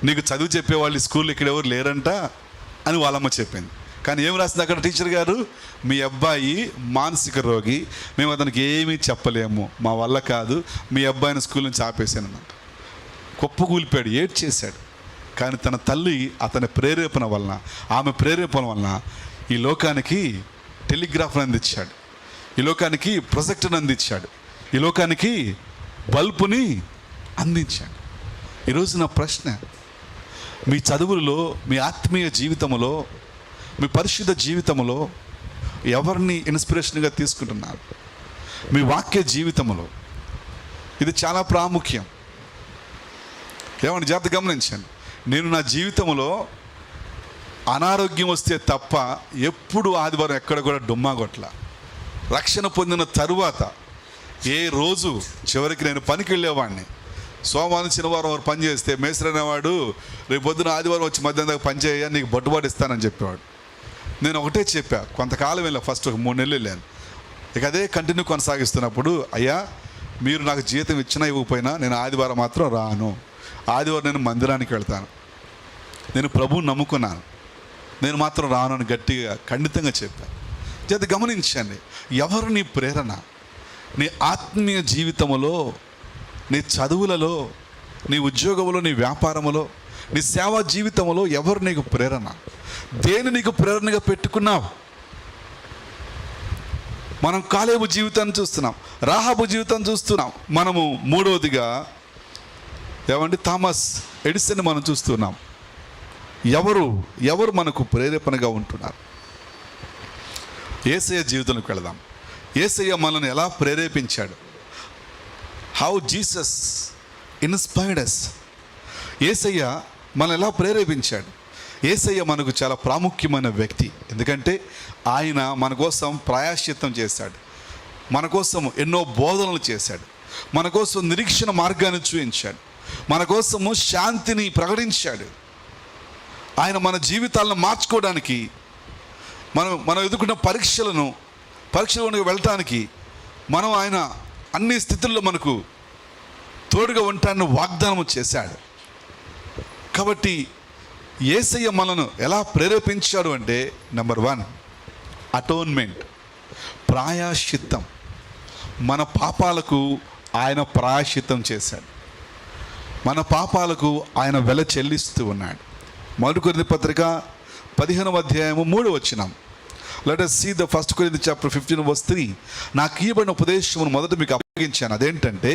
నీకు చదువు చెప్పేవాళ్ళు స్కూల్లో ఇక్కడ ఎవరు లేరంట అని వాళ్ళమ్మ చెప్పింది. కానీ ఏం రాసింది అక్కడ టీచర్ గారు? మీ అబ్బాయి మానసిక రోగి, మేము అతనికి ఏమీ చెప్పలేము, మా వల్ల కాదు, మీ అబ్బాయిని స్కూల్ నుంచి ఆపేశానమాట. కుప్పకూలిపాడు, ఏడ్చేశాడు. కానీ తన తల్లి అతని ప్రేరేపణ వలన, ఆమె ప్రేరేపణ వలన ఈ లోకానికి టెలిగ్రాఫ్ను అందించాడు, ఈ లోకానికి ప్రొజెక్టర్ని అందించాడు, ఈ లోకానికి బల్బుని అందించాడు. ఈరోజు నా ప్రశ్న, మీ చదువులలో, మీ ఆత్మీయ జీవితంలో, మీ పరిశుద్ధ జీవితంలో ఎవరిని ఇన్స్పిరేషన్గా తీసుకుంటున్నారు? మీ వాక్య జీవితంలో ఇది చాలా ప్రాముఖ్యం. ఏమన్నా జాగ్రత్త గమనించండి. నేను నా జీవితంలో అనారోగ్యం వస్తే తప్ప ఎప్పుడు ఆదివారం ఎక్కడ కూడా డుమ్మా కొట్ల. రక్షణ పొందిన తరువాత ఏ రోజు చివరికి నేను పనికి వెళ్ళేవాడిని. సోమవారం శనివారం వారు పని చేస్తే మేస్త్రి అనేవాడు, రేపు పొద్దున ఆదివారం వచ్చి మధ్యాహ్నం దాకా పని చేయ, నీకు బొట్టుబాటు ఇస్తానని చెప్పేవాడు. నేను ఒకటే చెప్పా, కొంతకాలం వెళ్ళా, ఫస్ట్ ఒక 3 నెలలు వెళ్ళాను. ఇక అదే కంటిన్యూ కొనసాగిస్తున్నప్పుడు, అయ్యా మీరు నాకు జీతం ఇచ్చినా ఇవ్వకపోయినా నేను ఆదివారం మాత్రం రాను, ఆదివారం నేను మందిరానికి వెళ్తాను, నేను ప్రభువుని నమ్ముకున్నాను, నేను మాత్రం రాను అని గట్టిగా ఖండితంగా చెప్పాను. చేత గమనించండి, ఎవరు నీ ప్రేరణ? నీ ఆత్మీయ జీవితంలో నీ చదువులలో, నీ ఉద్యోగంలో, నీ వ్యాపారంలో, నీ సేవా జీవితంలో ఎవరు నీకు ప్రేరణ? దేని నీకు ప్రేరణగా పెట్టుకున్నావు? మనం కాలేబు జీవితాన్ని చూస్తున్నాం, రాహాబు జీవితాన్ని చూస్తున్నాం. మనము మూడవదిగా థామస్ ఎడిసన్ మనం చూస్తున్నాం. ఎవరు మనకు ప్రేరేపణగా ఉంటున్నారు? యేసయ్య జీవితంలోకి వెళదాం. యేసయ్య మనల్ని ఎలా ప్రేరేపించాడు? How Jesus inspired us. యేసయ్య మనల్ని ఎలా ప్రేరేపించాడు? యేసయ్య మనకు చాలా ప్రాముఖ్యమైన వ్యక్తి. ఎందుకంటే ఆయన మన కోసం ప్రాయశ్చిత్తం చేశాడు, మన కోసం ఎన్నో బోధనలు చేశాడు, మన కోసం నిరీక్షణ మార్గాన్ని చూపించాడు, మన కోసము శాంతిని ప్రకటించాడు. ఆయన మన జీవితాలను మార్చుకోవడానికి, మనం ఎదుర్కొన్న పరీక్షలకు వెళ్ళటానికి ఆయన అన్ని స్థితుల్లో మనకు తోడుగా ఉంటానని వాగ్దానం చేశాడు. కాబట్టి యేసయ్య మనను ఎలా ప్రేరేపించాడు అంటే, నెంబర్ 1 అటోన్మెంట్, ప్రాయశ్చిత్తం. మన పాపాలకు ఆయన ప్రాయశ్చిత్తం చేశాడు, మన పాపాలకు ఆయన వెల చెల్లిస్తూ ఉన్నాడు. 1 కొరింథీ పత్రిక 15వ అధ్యాయము 3వ వచనం. Let us see the 1 Corinthians chapter 15 verse 3. నాకు ఇవ్వబడిన ఉపదేశమును మొదట మీకు అప్పగించాను. అదేంటంటే,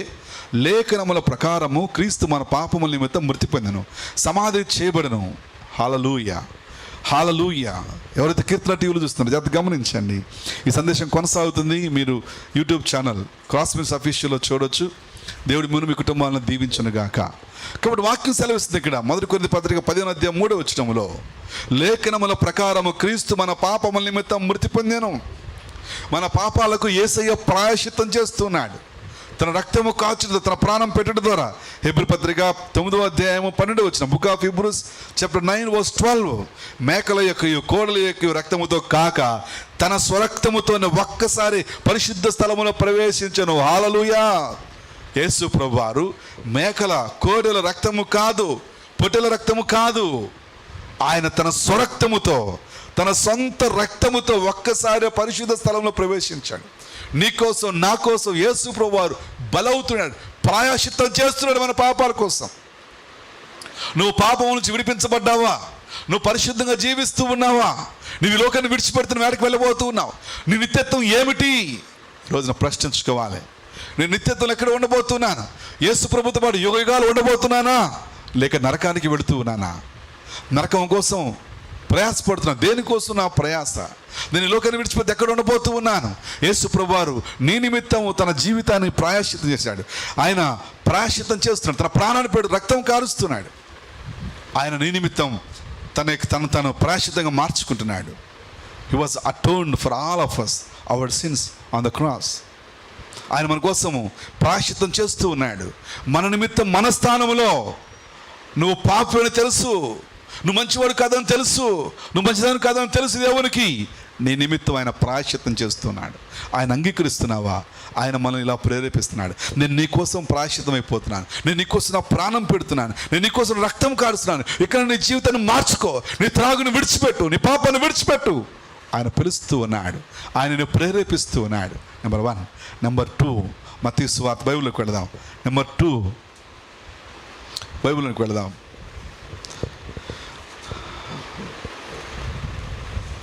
లేఖనముల ప్రకారము క్రీస్తు మన పాపముల నిమిత్తం మృతి పొందెను, సమాధి చేయబడను. హల్లెలూయా, హల్లెలూయా. ఎవరైతే కీర్తన టీవీలో చూస్తున్నారో జాగ్రత్త గమనించండి. ఈ సందేశం కొనసాగుతుంది. మీరు యూట్యూబ్ ఛానల్ క్రాస్‌మిన్స్ అఫీషియల్లో చూడొచ్చు. దేవుడి మును మీ కుటుంబాలను దీవించును గాక. కాబట్టి వాక్యం సెలవిస్తుంది ఇక్కడ 1 కొరింథీ పత్రిక 15వ అధ్యాయం 3వ వచనములో, లేఖనముల ప్రకారము క్రీస్తు మన పాపముల నిమిత్తం మృతి పొందెను. మన పాపాలకు యేసయ్య ప్రాయశ్చిత్తం చేస్తున్నాడు. తన రక్తము కాచుట, తన ప్రాణం పెట్టడం ద్వారా. హెబ్రీ పత్రిక 9వ అధ్యాయము 12వ వచనం. Book of Hebrews chapter 9 verse 12. మేకల యొక్క కోడల యొక్క రక్తముతో కాక తన స్వరక్తముతోనే ఒక్కసారి పరిశుద్ధ స్థలములో ప్రవేశించెను. హల్లెలూయా. యేసు ప్రభువారు మేకల కోడెల రక్తము కాదు, పొట్టెల రక్తము కాదు, ఆయన తన స్వరక్తముతో, తన సొంత రక్తముతో ఒక్కసారి పరిశుద్ధ స్థలంలో ప్రవేశించాడు. నీకోసం, నా కోసం యేసు ప్రభువారు బలవుతున్నాడు, ప్రాయశ్చిత్తం చేస్తున్నాడు మన పాపాల కోసం. నువ్వు పాపం నుంచి విడిపించబడ్డావా? నువ్వు పరిశుద్ధంగా జీవిస్తూ ఉన్నావా? నువ్వు ఈ లోకాన్ని విడిచిపెడుతున్న వేడికి వెళ్ళబోతూ ఉన్నావు. నీ నిత్యత్వం ఏమిటి? రోజున ప్రశ్నించుకోవాలి. నేను నిత్యత్వం ఎక్కడ ఉండబోతున్నాను? యేసు ప్రభుతో పాటు యుగయుగాలు ఉండబోతున్నానా, లేక నరకానికి వెళుతూ ఉన్నానా? నరకం కోసం ప్రయాసపడుతున్నాను. దేనికోసం నా ప్రయాస? నేను ఈ లోకాన్ని విడిచిపోతే ఎక్కడ ఉండబోతూ ఉన్నాను? యేసు ప్రభువారు నీ నిమిత్తం తన జీవితాన్ని ప్రాయశ్చిత్తం చేశాడు. ఆయన ప్రాయశ్చిత్తం చేస్తున్నాడు, తన ప్రాణాన్ని పెడు రక్తం కారుస్తున్నాడు. ఆయన నీ నిమిత్తం తను ప్రాయశ్చిత్తంగా మార్చుకుంటున్నాడు. He was atoned for all of us our sins on the cross. ఆయన మన కోసము ప్రాయశ్చిత్తం చేస్తూ ఉన్నాడు. మన నిమిత్తం మన స్థానంలో, నువ్వు పాపని తెలుసు, నువ్వు మంచివాడు కాదని తెలుసు, నువ్వు మంచిదాని కాదని తెలుసు దేవునికి, నీ నిమిత్తం ఆయన ప్రాయశ్చిత్తం చేస్తున్నాడు. ఆయన అంగీకరిస్తున్నావా? ఆయన మనల్ని ఇలా ప్రేరేపిస్తున్నాడు. నేను నీకోసం ప్రాయశ్చిత్తం అయిపోతున్నాను, నేను నీకోసం నా ప్రాణం పెడుతున్నాను, నేను నీకోసం రక్తం కారుస్తున్నాను. ఇక్కడ నీ జీవితాన్ని మార్చుకో, నీ త్రాగుని విడిచిపెట్టు, నీ పాపాన్ని విడిచిపెట్టు. ఆయన పిలుస్తూ ఉన్నాడు, ఆయనను ప్రేరేపిస్తూ ఉన్నాడు. నెంబర్ 1. నెంబర్ 2, మత్తయి సువార్త బైబిల్లోకి వెళదాం. నెంబర్ 2 బైబిల్లోకి వెళదాం.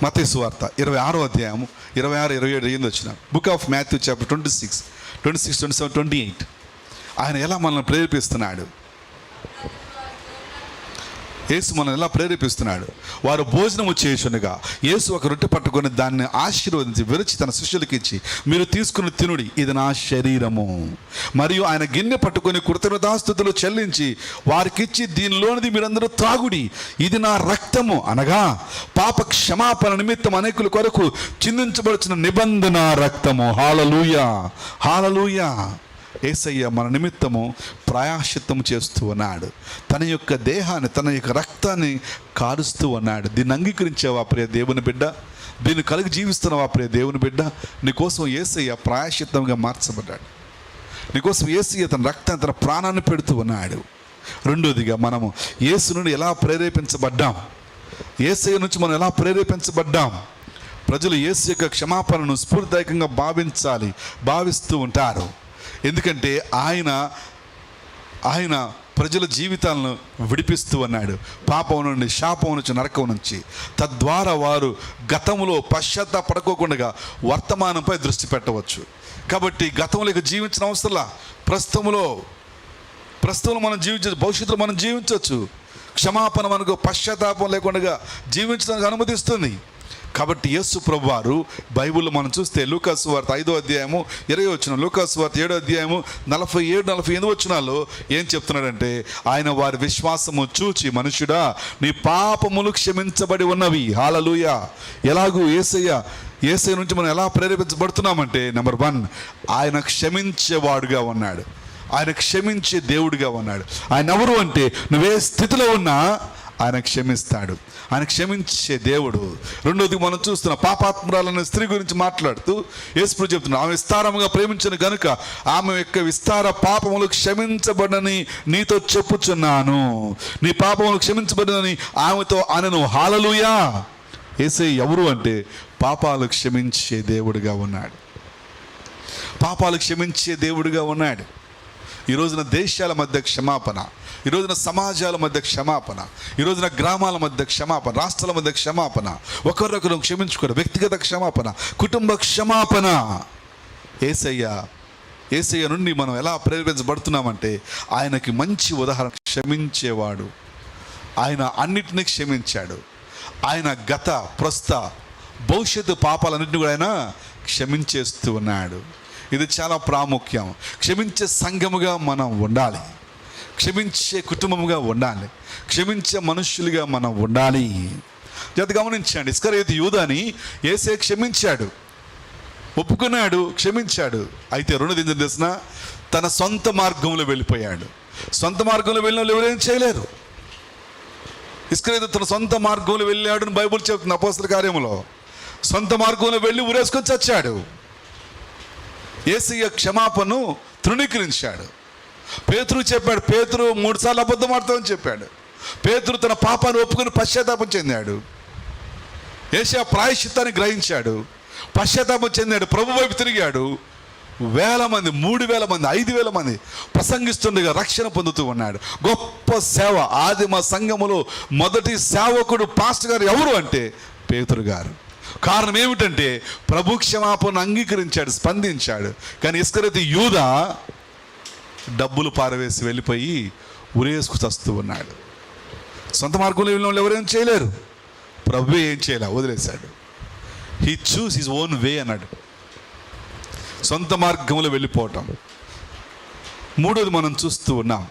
మత్తయి సువార్త 26వ అధ్యాయము 26, 27 వచ్చిన. Book of Matthew chapter 26, 27, 28. ఆయన ఎలా మనల్ని ప్రేరేపిస్తున్నాడు? యేసు మనల్ని ఎలా ప్రేరేపిస్తున్నాడు? వారు భోజనము చేయుచుండగా యేసు ఒక రొట్టె పట్టుకొని దాన్ని ఆశీర్వదించి విరిచి తన శిష్యులకు ఇచ్చి, మీరు తీసుకుని తినుడి, ఇది నా శరీరము. మరియు ఆయన గిన్నె పట్టుకొని కృతజ్ఞతాస్తుతులు చెల్లించి వారికిచ్చి, దీనిలోనిది మీరందరూ త్రాగుడి, ఇది నా రక్తము, అనగా పాప క్షమాపణ నిమిత్తం అనేకుల కొరకు చిందించబడుచున్న నిబంధన రక్తము. హల్లెలూయా, హల్లెలూయా. యేసయ్య మన నిమిత్తము ప్రాయశ్చిత్తం చేస్తూ ఉన్నాడు. తన యొక్క దేహాన్ని, తన యొక్క రక్తాన్ని కారుస్తూ ఉన్నాడు. దీన్ని అంగీకరించావా ప్రియ దేవుని బిడ్డ? దీన్ని కలిగి జీవిస్తున్నావా ప్రియ దేవుని బిడ్డ? నీకోసం యేసయ్య ప్రాయశ్చిత్తంగా మార్చబడ్డాడు. నీకోసం యేసయ్య తన రక్తాన్ని, తన ప్రాణాన్ని పెడుతూ ఉన్నాడు. రెండోదిగా, మనము యేసు నుండి ఎలా ప్రేరేపించబడ్డాం? యేసయ్య నుంచి మనం ఎలా ప్రేరేపించబడ్డాం? ప్రజలు యేసు యొక్క క్షమాపణను స్ఫూర్తిదాయకంగా భావిస్తూ ఉంటారు. ఎందుకంటే ఆయన ఆయన ప్రజల జీవితాలను విడిపిస్తూ ఉన్నాడు, పాపం నుండి, శాపం నుంచి, నరకం నుంచి. తద్వారా వారు గతంలో పశ్చాత్తాపడకోకుండా వర్తమానంపై దృష్టి పెట్టవచ్చు. కాబట్టి గతంలో జీవించిన అవసరంలా, ప్రస్తుతంలో మనం జీవించవచ్చు, భవిష్యత్తులో మనం జీవించవచ్చు. క్షమాపణ మనకు పశ్చాత్తాపం లేకుండా జీవించడానికి అనుమతిస్తుంది. కాబట్టి యేసు ప్రభువారు బైబిల్లో మనం చూస్తే లూకాసు వార్త 5వ అధ్యాయము 20వ వచనం, లూకాసు వార్త 7వ అధ్యాయము 47-48 వచనాల్లో ఏం చెప్తున్నాడంటే, ఆయన వారి విశ్వాసము చూచి, మనుషుడా నీ పాపములు క్షమించబడి ఉన్నవి. హల్లెలూయా. ఎలాగూ యేసయ్య నుంచి మనం ఎలా ప్రేరేపించబడుతున్నామంటే, నెంబర్ 1, ఆయన క్షమించేవాడుగా ఉన్నాడు. ఆయన క్షమించే దేవుడిగా ఉన్నాడు. ఆయన ఎవరు అంటే, నువ్వే స్థితిలో ఉన్నా ఆయన క్షమిస్తాడు. ఆయన క్షమించే దేవుడు. రెండోది మనం చూస్తున్న పాపాత్మురాలనే స్త్రీ గురించి మాట్లాడుతూ యేసు చెప్తున్నాడు, ఆమె విస్తారముగా ప్రేమించిన గనుక ఆమె యొక్క విస్తార పాపములు క్షమించబడని నీతో చెప్పుచున్నాను. నీ పాపములు క్షమించబడని ఆమెతో అనను. హల్లెలూయా. యేసయ్య ఎవరు అంటే, పాపాలు క్షమించే దేవుడిగా ఉన్నాడు. పాపాలు క్షమించే దేవుడిగా ఉన్నాడు. ఈ రోజున దేశాల మధ్య క్షమాపణ, ఈ రోజున సమాజాల మధ్య క్షమాపణ, ఈ రోజున గ్రామాల మధ్య క్షమాపణ, రాష్ట్రాల మధ్య క్షమాపణ, ఒకరినొకరు క్షమించుకోవడం, వ్యక్తిగత క్షమాపణ, కుటుంబ క్షమాపణ. యేసయ్య నుండి మనం ఎలా ప్రేరేపించబడుతున్నామంటే, ఆయనకి మంచి ఉదాహరణ. క్షమించేవాడు. ఆయన అన్నిటినీ క్షమించాడు. ఆయన గత, ప్రస్తుత, భవిష్యత్తు పాపాలన్నింటినీ కూడా ఆయన క్షమించేస్తూ ఉన్నాడు. ఇది చాలా ప్రాముఖ్యం. క్షమించే సంఘముగా మనం ఉండాలి, క్షమించే కుటుంబముగా ఉండాలి, క్షమించే మనుష్యులుగా మనం ఉండాలి. జాగ్రత్తగా గమనించండి, ఇస్కరియోతు యూదాని యేసే క్షమించాడు, ఒప్పుకున్నాడు, క్షమించాడు. అయితే రెండోది ఏం తెలిసిన, తన సొంత మార్గంలో వెళ్ళిపోయాడు. సొంత మార్గంలో వెళ్ళిన వాళ్ళు ఎవరేం చేయలేరు. ఇస్కరియోతు తన సొంత మార్గంలో వెళ్ళాడు అని బైబిల్ చెప్తుంది అపోస్తల కార్యములో. సొంత మార్గంలో వెళ్ళి ఉరేసుకొని చచ్చాడు. యేసయ్య క్షమాపణను తృణీకరించాడు. పేతురు చెప్పాడు, పేతురు 3 సార్లు అబద్ధం ఆడతామని చెప్పాడు. పేతురు తన పాపాన్ని ఒప్పుకొని పశ్చాత్తాపం చెందాడు. యేసయ్య ప్రాయశ్చిత్తాన్ని గ్రహించాడు, పశ్చాత్తాపం చెందాడు, ప్రభు వైపు తిరిగాడు. 1000 మంది, 3000 మంది, 5000 మంది ప్రసంగిస్తుండగా రక్షణ పొందుతూ ఉన్నాడు. గొప్ప సేవ. ఆదిమ సంఘములో మొదటి సేవకుడు, పాస్టర్ గారు ఎవరు అంటే పేతురు గారు. కారణం ఏమిటంటే, ప్రభు క్షమాపణ అంగీకరించాడు, స్పందించాడు. కానీ ఇస్కరియోతు యూదా డబ్బులు పారవేసి వెళ్ళిపోయి ఉరేసుకు చస్తూ ఉన్నాడు. సొంత మార్గంలో వెళ్ళిన వాళ్ళు ఎవరేం చేయలేరు, ప్రభు ఏం చేయలే, వదిలేశాడు. He choose his own way అన్నాడు, సొంత మార్గంలో వెళ్ళిపోవటం. మూడోది మనం చూస్తూ ఉన్నాం,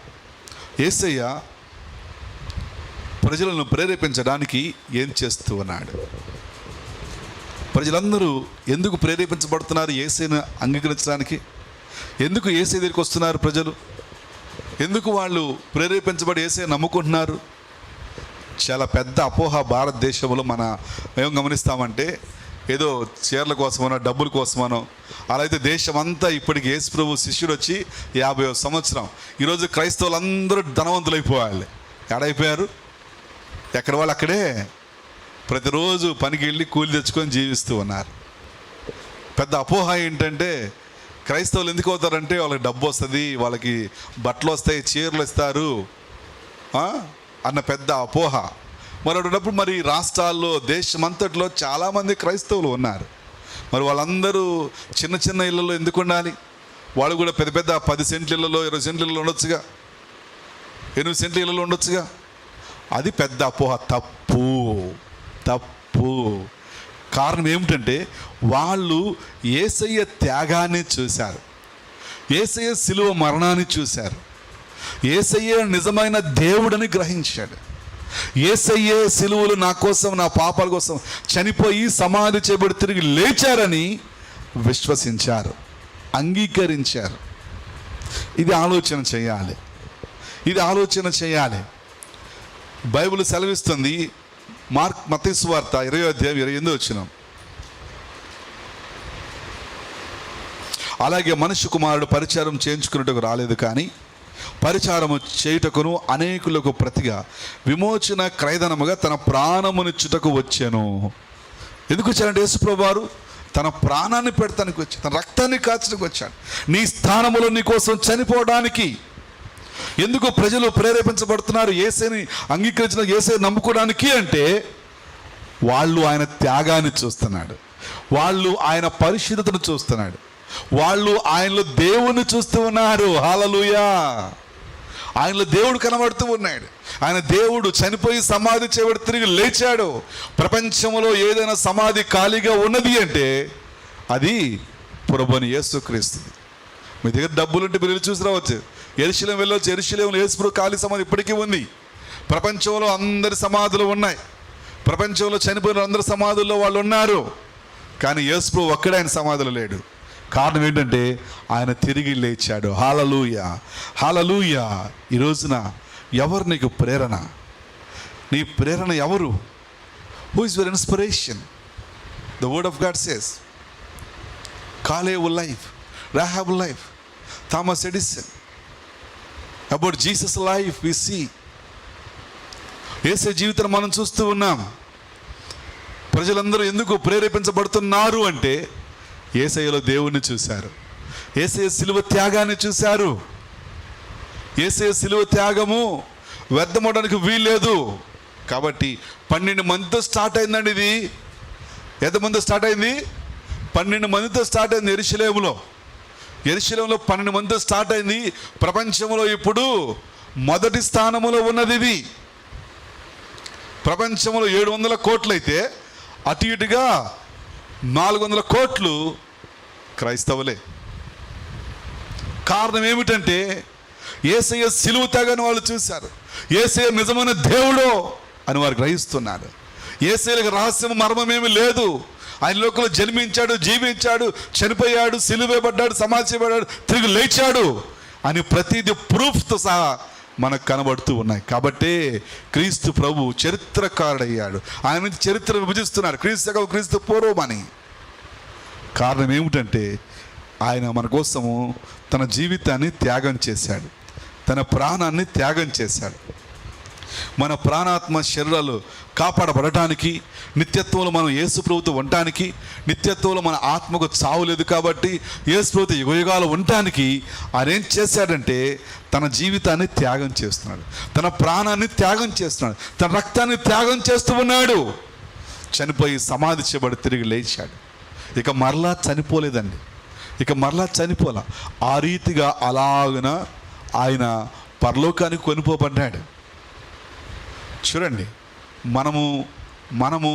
యేసయ్య ప్రజలను ప్రేరేపించడానికి ఏం చేస్తూ ఉన్నాడు. ప్రజలందరూ ఎందుకు ప్రేరేపించబడుతున్నారు యేసయ్యను అంగీకరించడానికి? ఎందుకు యేసయ్య దగ్గరికి వస్తున్నారు ప్రజలు? ఎందుకు వాళ్ళు ప్రేరేపించబడి యేసయ్యను నమ్ముకుంటున్నారు? చాలా పెద్ద అపోహ భారతదేశంలో మేము గమనిస్తామంటే, ఏదో చీరల కోసమనో, డబ్బుల కోసమనో. అలా అయితే దేశం అంతా ఇప్పటికి యేసు ప్రభు శిష్యుడు వచ్చి 50వ సంవత్సరం. ఈరోజు క్రైస్తవులు అందరూ ధనవంతులు అయిపోవాలి. ఎక్కడైపోయారు? ఎక్కడ వాళ్ళు అక్కడే ప్రతిరోజు పనికి వెళ్ళి కూలి తెచ్చుకొని జీవిస్తూ ఉన్నారు. పెద్ద అపోహ ఏంటంటే, క్రైస్తవులు ఎందుకు అవుతారంటే వాళ్ళకి డబ్బు వస్తుంది, వాళ్ళకి బట్టలు వస్తాయి, చీరలు ఇస్తారు అన్న పెద్ద అపోహ. మరొకటప్పుడు మరి రాష్ట్రాల్లో, దేశమంతట్లో చాలామంది క్రైస్తవులు ఉన్నారు. మరి వాళ్ళందరూ చిన్న చిన్న ఇళ్ళలో ఎందుకు ఉండాలి? వాళ్ళు కూడా పెద్ద పెద్ద 10 సెంట్ల ఇళ్ళలో, 20 సెంట్ల ఇళ్ళలో ఉండొచ్చుగా, 8 సెంట్ల ఇళ్ళలో ఉండొచ్చుగా. అది పెద్ద అపోహ. తప్పు. కారణం ఏమిటంటే, వాళ్ళు యేసయ్య త్యాగాన్ని చూశారు, యేసయ్య శిలువ మరణాన్ని చూశారు, యేసయ్య నిజమైన దేవుడని గ్రహించాడు. యేసయ్యే శిలువలు నా కోసం, నా పాపాల కోసం చనిపోయి సమాధి చేయబడి తిరిగి లేచారని విశ్వసించారు, అంగీకరించారు. ఇది ఆలోచన చేయాలి. బైబిల్ సెలవిస్తుంది, మత్తయి సువార్త 20వ అధ్యాయం 28వ వచనం, అలాగే మనుష్య కుమారుడు పరిచారం చేయించుకున్నట్టుకు రాలేదు, కానీ పరిచారము చేయుటకును అనేకులకు ప్రతిగా విమోచన క్రయధనముగా తన ప్రాణమునిచ్చుటకు వచ్చాను. ఎందుకు వచ్చాడంటే, యేసుప్రభువు వారు తన ప్రాణాన్ని పెడతానికి వచ్చాడు, తన రక్తాన్ని కాచడానికి వచ్చాడు, నీ స్థానములో నీ కోసం చనిపోవడానికి. ఎందుకు ప్రజలు ప్రేరేపించబడుతున్నారు యేసుని అంగీకరించిన యేసుని నమ్ముకోవడానికి అంటే వాళ్ళు ఆయన త్యాగాన్ని చూస్తున్నాడు, వాళ్ళు ఆయన పరిశుద్ధతను చూస్తున్నాడు, వాళ్ళు ఆయనలో దేవుణ్ణి చూస్తూ ఉన్నారు. హల్లెలూయా. ఆయనలో దేవుడు కనబడుతూ ఉన్నాడు. ఆయన దేవుడు చనిపోయి సమాధి చేయబడి తిరిగి లేచాడు. ప్రపంచంలో ఏదైనా సమాధి ఖాళీగా ఉన్నది అంటే అది ప్రభువైన యేసుక్రీస్తు. మీ దగ్గర డబ్బులుంటే మీరు వెళ్ళి చూసి రావచ్చు. యెరూషలేము వెళ్ళవచ్చు. యెరూషలేములో యేసుప్రభు ఖాళీ సమాధి ఇప్పటికీ ఉంది. ప్రపంచంలో అందరి సమాధులు ఉన్నాయి. ప్రపంచంలో చనిపోయిన అందరి సమాధుల్లో వాళ్ళు ఉన్నారు. కానీ యేసుప్రభు ఒక్కడే ఆయన సమాధిలో లేడు. కారణం ఏంటంటే ఆయన తిరిగి లేచాడు. హల్లెలూయా, హల్లెలూయా. ఈ రోజున ఎవరు నీకు ప్రేరణ? నీ ప్రేరణ ఎవరు? Who is your inspiration? The word of God says Caleb life, Rahab life, Thomas Edison. About Jesus life we see. యేసు జీవితం మనం చూస్తూ ఉన్నాం. ప్రజలందరూ ఎందుకు ప్రేరేపించబడుతున్నారు అంటే యేసయ్యలో దేవుణ్ణి చూశారు, యేసయ్య శిలువ త్యాగాన్ని చూశారు. యేసయ్య శిలువ త్యాగము వ్యర్థమవడానికి వీల్లేదు. కాబట్టి 12 మందితో స్టార్ట్ అయిందండి. ఇది ఎంతమంది స్టార్ట్ అయింది? 12 మందితో స్టార్ట్ అయింది. యెరూషలేములో 12 మందితో స్టార్ట్ అయింది. ప్రపంచంలో ఇప్పుడు మొదటి స్థానంలో ఉన్నది ఇది. ప్రపంచంలో 700 కోట్లు అయితే అటు ఇటుగా 400 కోట్లు క్రైస్తవులే. కారణం ఏమిటంటే యేసయ్య సిలువ త్యాగాన్ని వాళ్ళు చూశారు. యేసయ్య నిజమైన దేవుడు అని వారు గ్రహిస్తున్నారు. యేసయ్యకి రహస్యం మర్మమేమి లేదు. ఆయన లోకంలో జన్మించాడు, జీవించాడు, చనిపోయాడు, సిలువేయబడ్డాడు, సమాధి చేయబడ్డాడు, తిరిగి లేచాడు అని ప్రతిదీ ప్రూఫ్తో సహా మనకు కనబడుతూ ఉన్నాయి. కాబట్టి క్రీస్తు ప్రభు చరిత్రకారుడయ్యాడు. ఆయన నుంచి చరిత్ర విభజిస్తున్నారు, క్రీస్తు పూర్వం అని. కారణం ఏమిటంటే ఆయన మన కోసము తన జీవితాన్ని త్యాగం చేశాడు, తన ప్రాణాన్ని త్యాగం చేశాడు. మన ప్రాణాత్మ శరీరాలు కాపాడబడటానికి, నిత్యత్వంలో మనం యేసు ప్రభుతో ఉండటానికి, నిత్యత్వంలో మన ఆత్మకు చావు లేదు కాబట్టి యేసు ప్రభుతో యుగయుగాలు ఉండటానికి ఆయన ఏం చేశాడంటే తన జీవితాన్ని త్యాగం చేస్తున్నాడు, తన ప్రాణాన్ని త్యాగం చేస్తున్నాడు, తన రక్తాన్ని త్యాగం చేస్తూ ఉన్నాడు. చనిపోయి సమాధి చేయబడి తిరిగి లేచాడు. ఇక మరలా చనిపోలేదండి, ఇక మరలా చనిపోలా. ఆ రీతిగా అలాగున ఆయన పరలోకానికి కొనిపోబడ్డాడు. చూడండి, మనము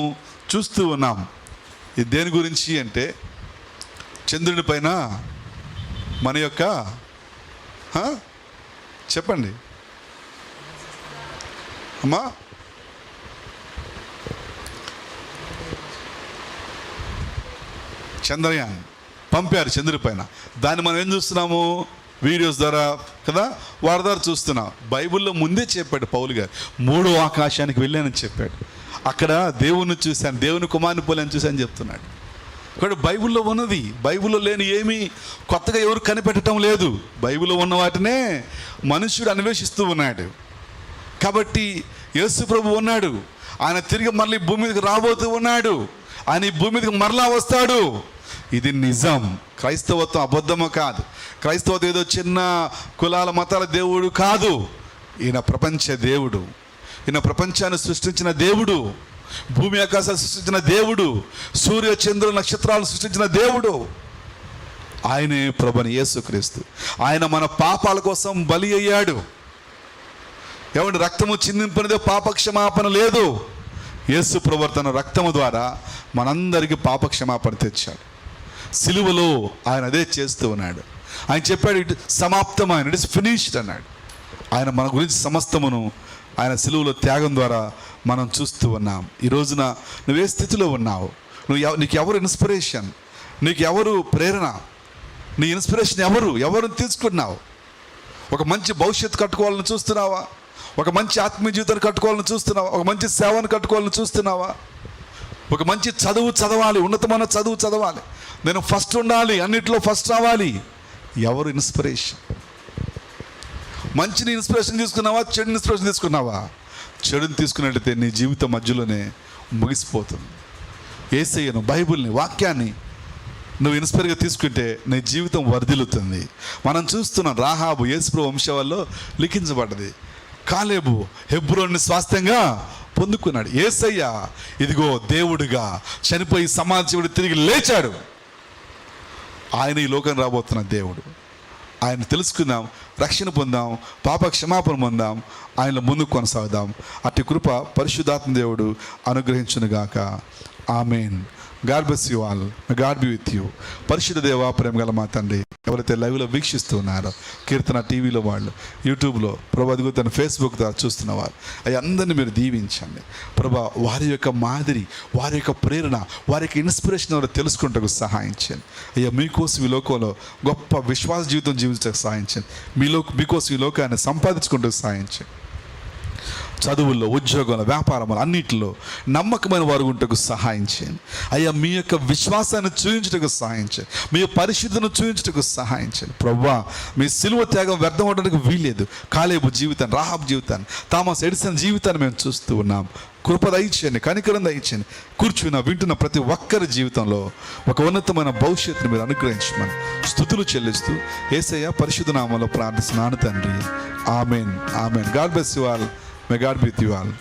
చూస్తూ ఉన్నాం. ఇది దేని గురించి అంటే చంద్రుడి పైన మన యొక్క చెప్పండి అమ్మా, చంద్రయాన్ పంపారు చంద్రుడి పైన. దాన్ని మనం ఏం చూస్తున్నాము? వీడియోస్ ద్వారా కదా, వారి ద్వారా చూస్తున్నాం. బైబిల్లో ముందే చెప్పాడు పౌలు గారు, 3వ ఆకాశానికి వెళ్ళానని చెప్పాడు. అక్కడ దేవుణ్ణి చూశాను, దేవుని కుమారుని పోలేని చూశాను చెప్తున్నాడు. ఇక్కడ బైబిల్లో ఉన్నది, బైబిల్లో లేని ఏమీ కొత్తగా ఎవరు కనిపెట్టడం లేదు. బైబిల్లో ఉన్న వాటినే మనుష్యుడు అన్వేషిస్తూ ఉన్నాడు. కాబట్టి యేసు ప్రభు ఉన్నాడు, ఆయన తిరిగి మళ్ళీ భూమి మీదకి రాబోతూ ఉన్నాడు, ఆయన ఈ భూమి మీదకి మరలా వస్తాడు. ఇది నిజం. క్రైస్తవత్వం అబద్ధము కాదు. క్రైస్తవత్వం ఏదో చిన్న కులాల మతాల దేవుడు కాదు. ఈయన ప్రపంచ దేవుడు, ఈయన ప్రపంచాన్ని సృష్టించిన దేవుడు, భూమి ఆకాశాలు సృష్టించిన దేవుడు, సూర్య చంద్రుల నక్షత్రాలు సృష్టించిన దేవుడు. ఆయనే ప్రభువైన యేసుక్రీస్తు. ఆయన మన పాపాల కోసం బలి అయ్యాడు. ఏమంటే రక్తము చిందింపనిదే పాపక్షమాపణ లేదు. యేసు ప్రభువు తన రక్తము ద్వారా మనందరికీ పాపక్షమాపణ తెచ్చాడు. సిలువలో ఆయన అదే చేస్తూ ఉన్నాడు. ఆయన చెప్పాడు, ఇట్ సమాప్తం, ఆయన ఇట్ ఇస్ ఫినిష్డ్ అన్నాడు. ఆయన మన గురించి సమస్తమును ఆయన సిలువలో త్యాగం ద్వారా మనం చూస్తూ ఉన్నాం. ఈ రోజున నువ్వే స్థితిలో ఉన్నావు? నీకు ఎవరు ఇన్స్పిరేషన్? నీకు ఎవరు ప్రేరణ? నీ ఇన్స్పిరేషన్ ఎవరు తీసుకుంటున్నావు? ఒక మంచి భవిష్యత్తు కట్టుకోవాలని చూస్తున్నావా? ఒక మంచి ఆత్మీయ జీవితాన్ని కట్టుకోవాలని చూస్తున్నావా? ఒక మంచి సేవను కట్టుకోవాలని చూస్తున్నావా? ఒక మంచి చదువు చదవాలి, ఉన్నతమైన చదువు చదవాలి, నేను ఫస్ట్ ఉండాలి, అన్నిట్లో ఫస్ట్ రావాలి. ఎవరు ఇన్స్పిరేషన్? మంచిని ఇన్స్పిరేషన్ తీసుకున్నావా? చెడుని ఇన్స్పిరేషన్ తీసుకున్నావా? చెడుని తీసుకున్నట్లయితే నీ జీవితం మధ్యలోనే ముగిసిపోతుంది. యేసయ్యను, బైబిల్ని, వాక్యాన్ని నువ్వు ఇన్స్పైర్గా తీసుకుంటే నీ జీవితం వర్ధిల్లుతుంది. మనం చూస్తున్నాం, రాహాబు యేసుప్రభు వంశావళిలో లిఖించబడ్డది. కాలేబు హెబ్రోన్ని స్వాస్థ్యంగా పొందుకున్నాడు. యేసయ్య ఇదిగో దేవుడిగా చనిపోయి సమాజుడు తిరిగి లేచాడు. ఆయన ఈ లోకం రాబోతున్న దేవుడు. ఆయన తెలుసుకుందాం, రక్షణ పొందాం, పాప క్షమాపణ పొందాం, ఆయన ముందుకు కొనసాగుదాం. అట్టి కృప పరిశుద్ధాత్మ దేవుడు అనుగ్రహించునుగాక. Amen. God bless you all. God be with you. పరిశుద్ధ దేవా, ప్రేమ గల మా తండ్రి, ఎవరైతే లైవ్లో వీక్షిస్తూ ఉన్నారో, కీర్తన టీవీలో వాళ్ళు, యూట్యూబ్లో ప్రభా, అదిగో తన ఫేస్బుక్ ద్వారా చూస్తున్నవారు, అవి అందరినీ మీరు దీవించండి ప్రభా. వారి యొక్క మాదిరి, వారి యొక్క ప్రేరణ, వారి యొక్క ఇన్స్పిరేషన్ ద్వారా తెలుసుకుంటకు సహాయించండి అయ్యా. మీకోసం ఈ లోకంలో గొప్ప విశ్వాస జీవితం జీవించడానికి సహాయించండి. మీకోసం ఈ లోకాన్ని సంపాదించుకుంటూ సహాయించండి. చదువుల్లో, ఉద్యోగంలో, వ్యాపారంలో, అన్నింటిలో నమ్మకమైన వారు ఉంటకు సహాయించండి అయ్యా. మీ యొక్క విశ్వాసాన్ని చూపించటకు సహాయించండి. మీ పరిశుద్ధను చూపించటకు సహాయించండి ప్రభువా. మీ సిలువ త్యాగం వ్యర్థం అవడానికి వీల్లేదు. కాలేబు జీవితాన్ని, రాహాబు జీవితాన్ని, థామస్ ఎడిసన్ జీవితాన్ని మేము చూస్తూ ఉన్నాం. కృప దయచేయండి, కనికరం దయచేయండి. కూర్చున్న వింటున్న ప్రతి ఒక్కరి జీవితంలో ఒక ఉన్నతమైన భవిష్యత్తును మీరు అనుగ్రహించమని స్తుతులు చెల్లిస్తూ యేసయ్య పరిశుద్ధ నామములో ప్రార్థిస్తున్నాను తండ్రి. Amen. Amen. God bless you all. May God be with you all.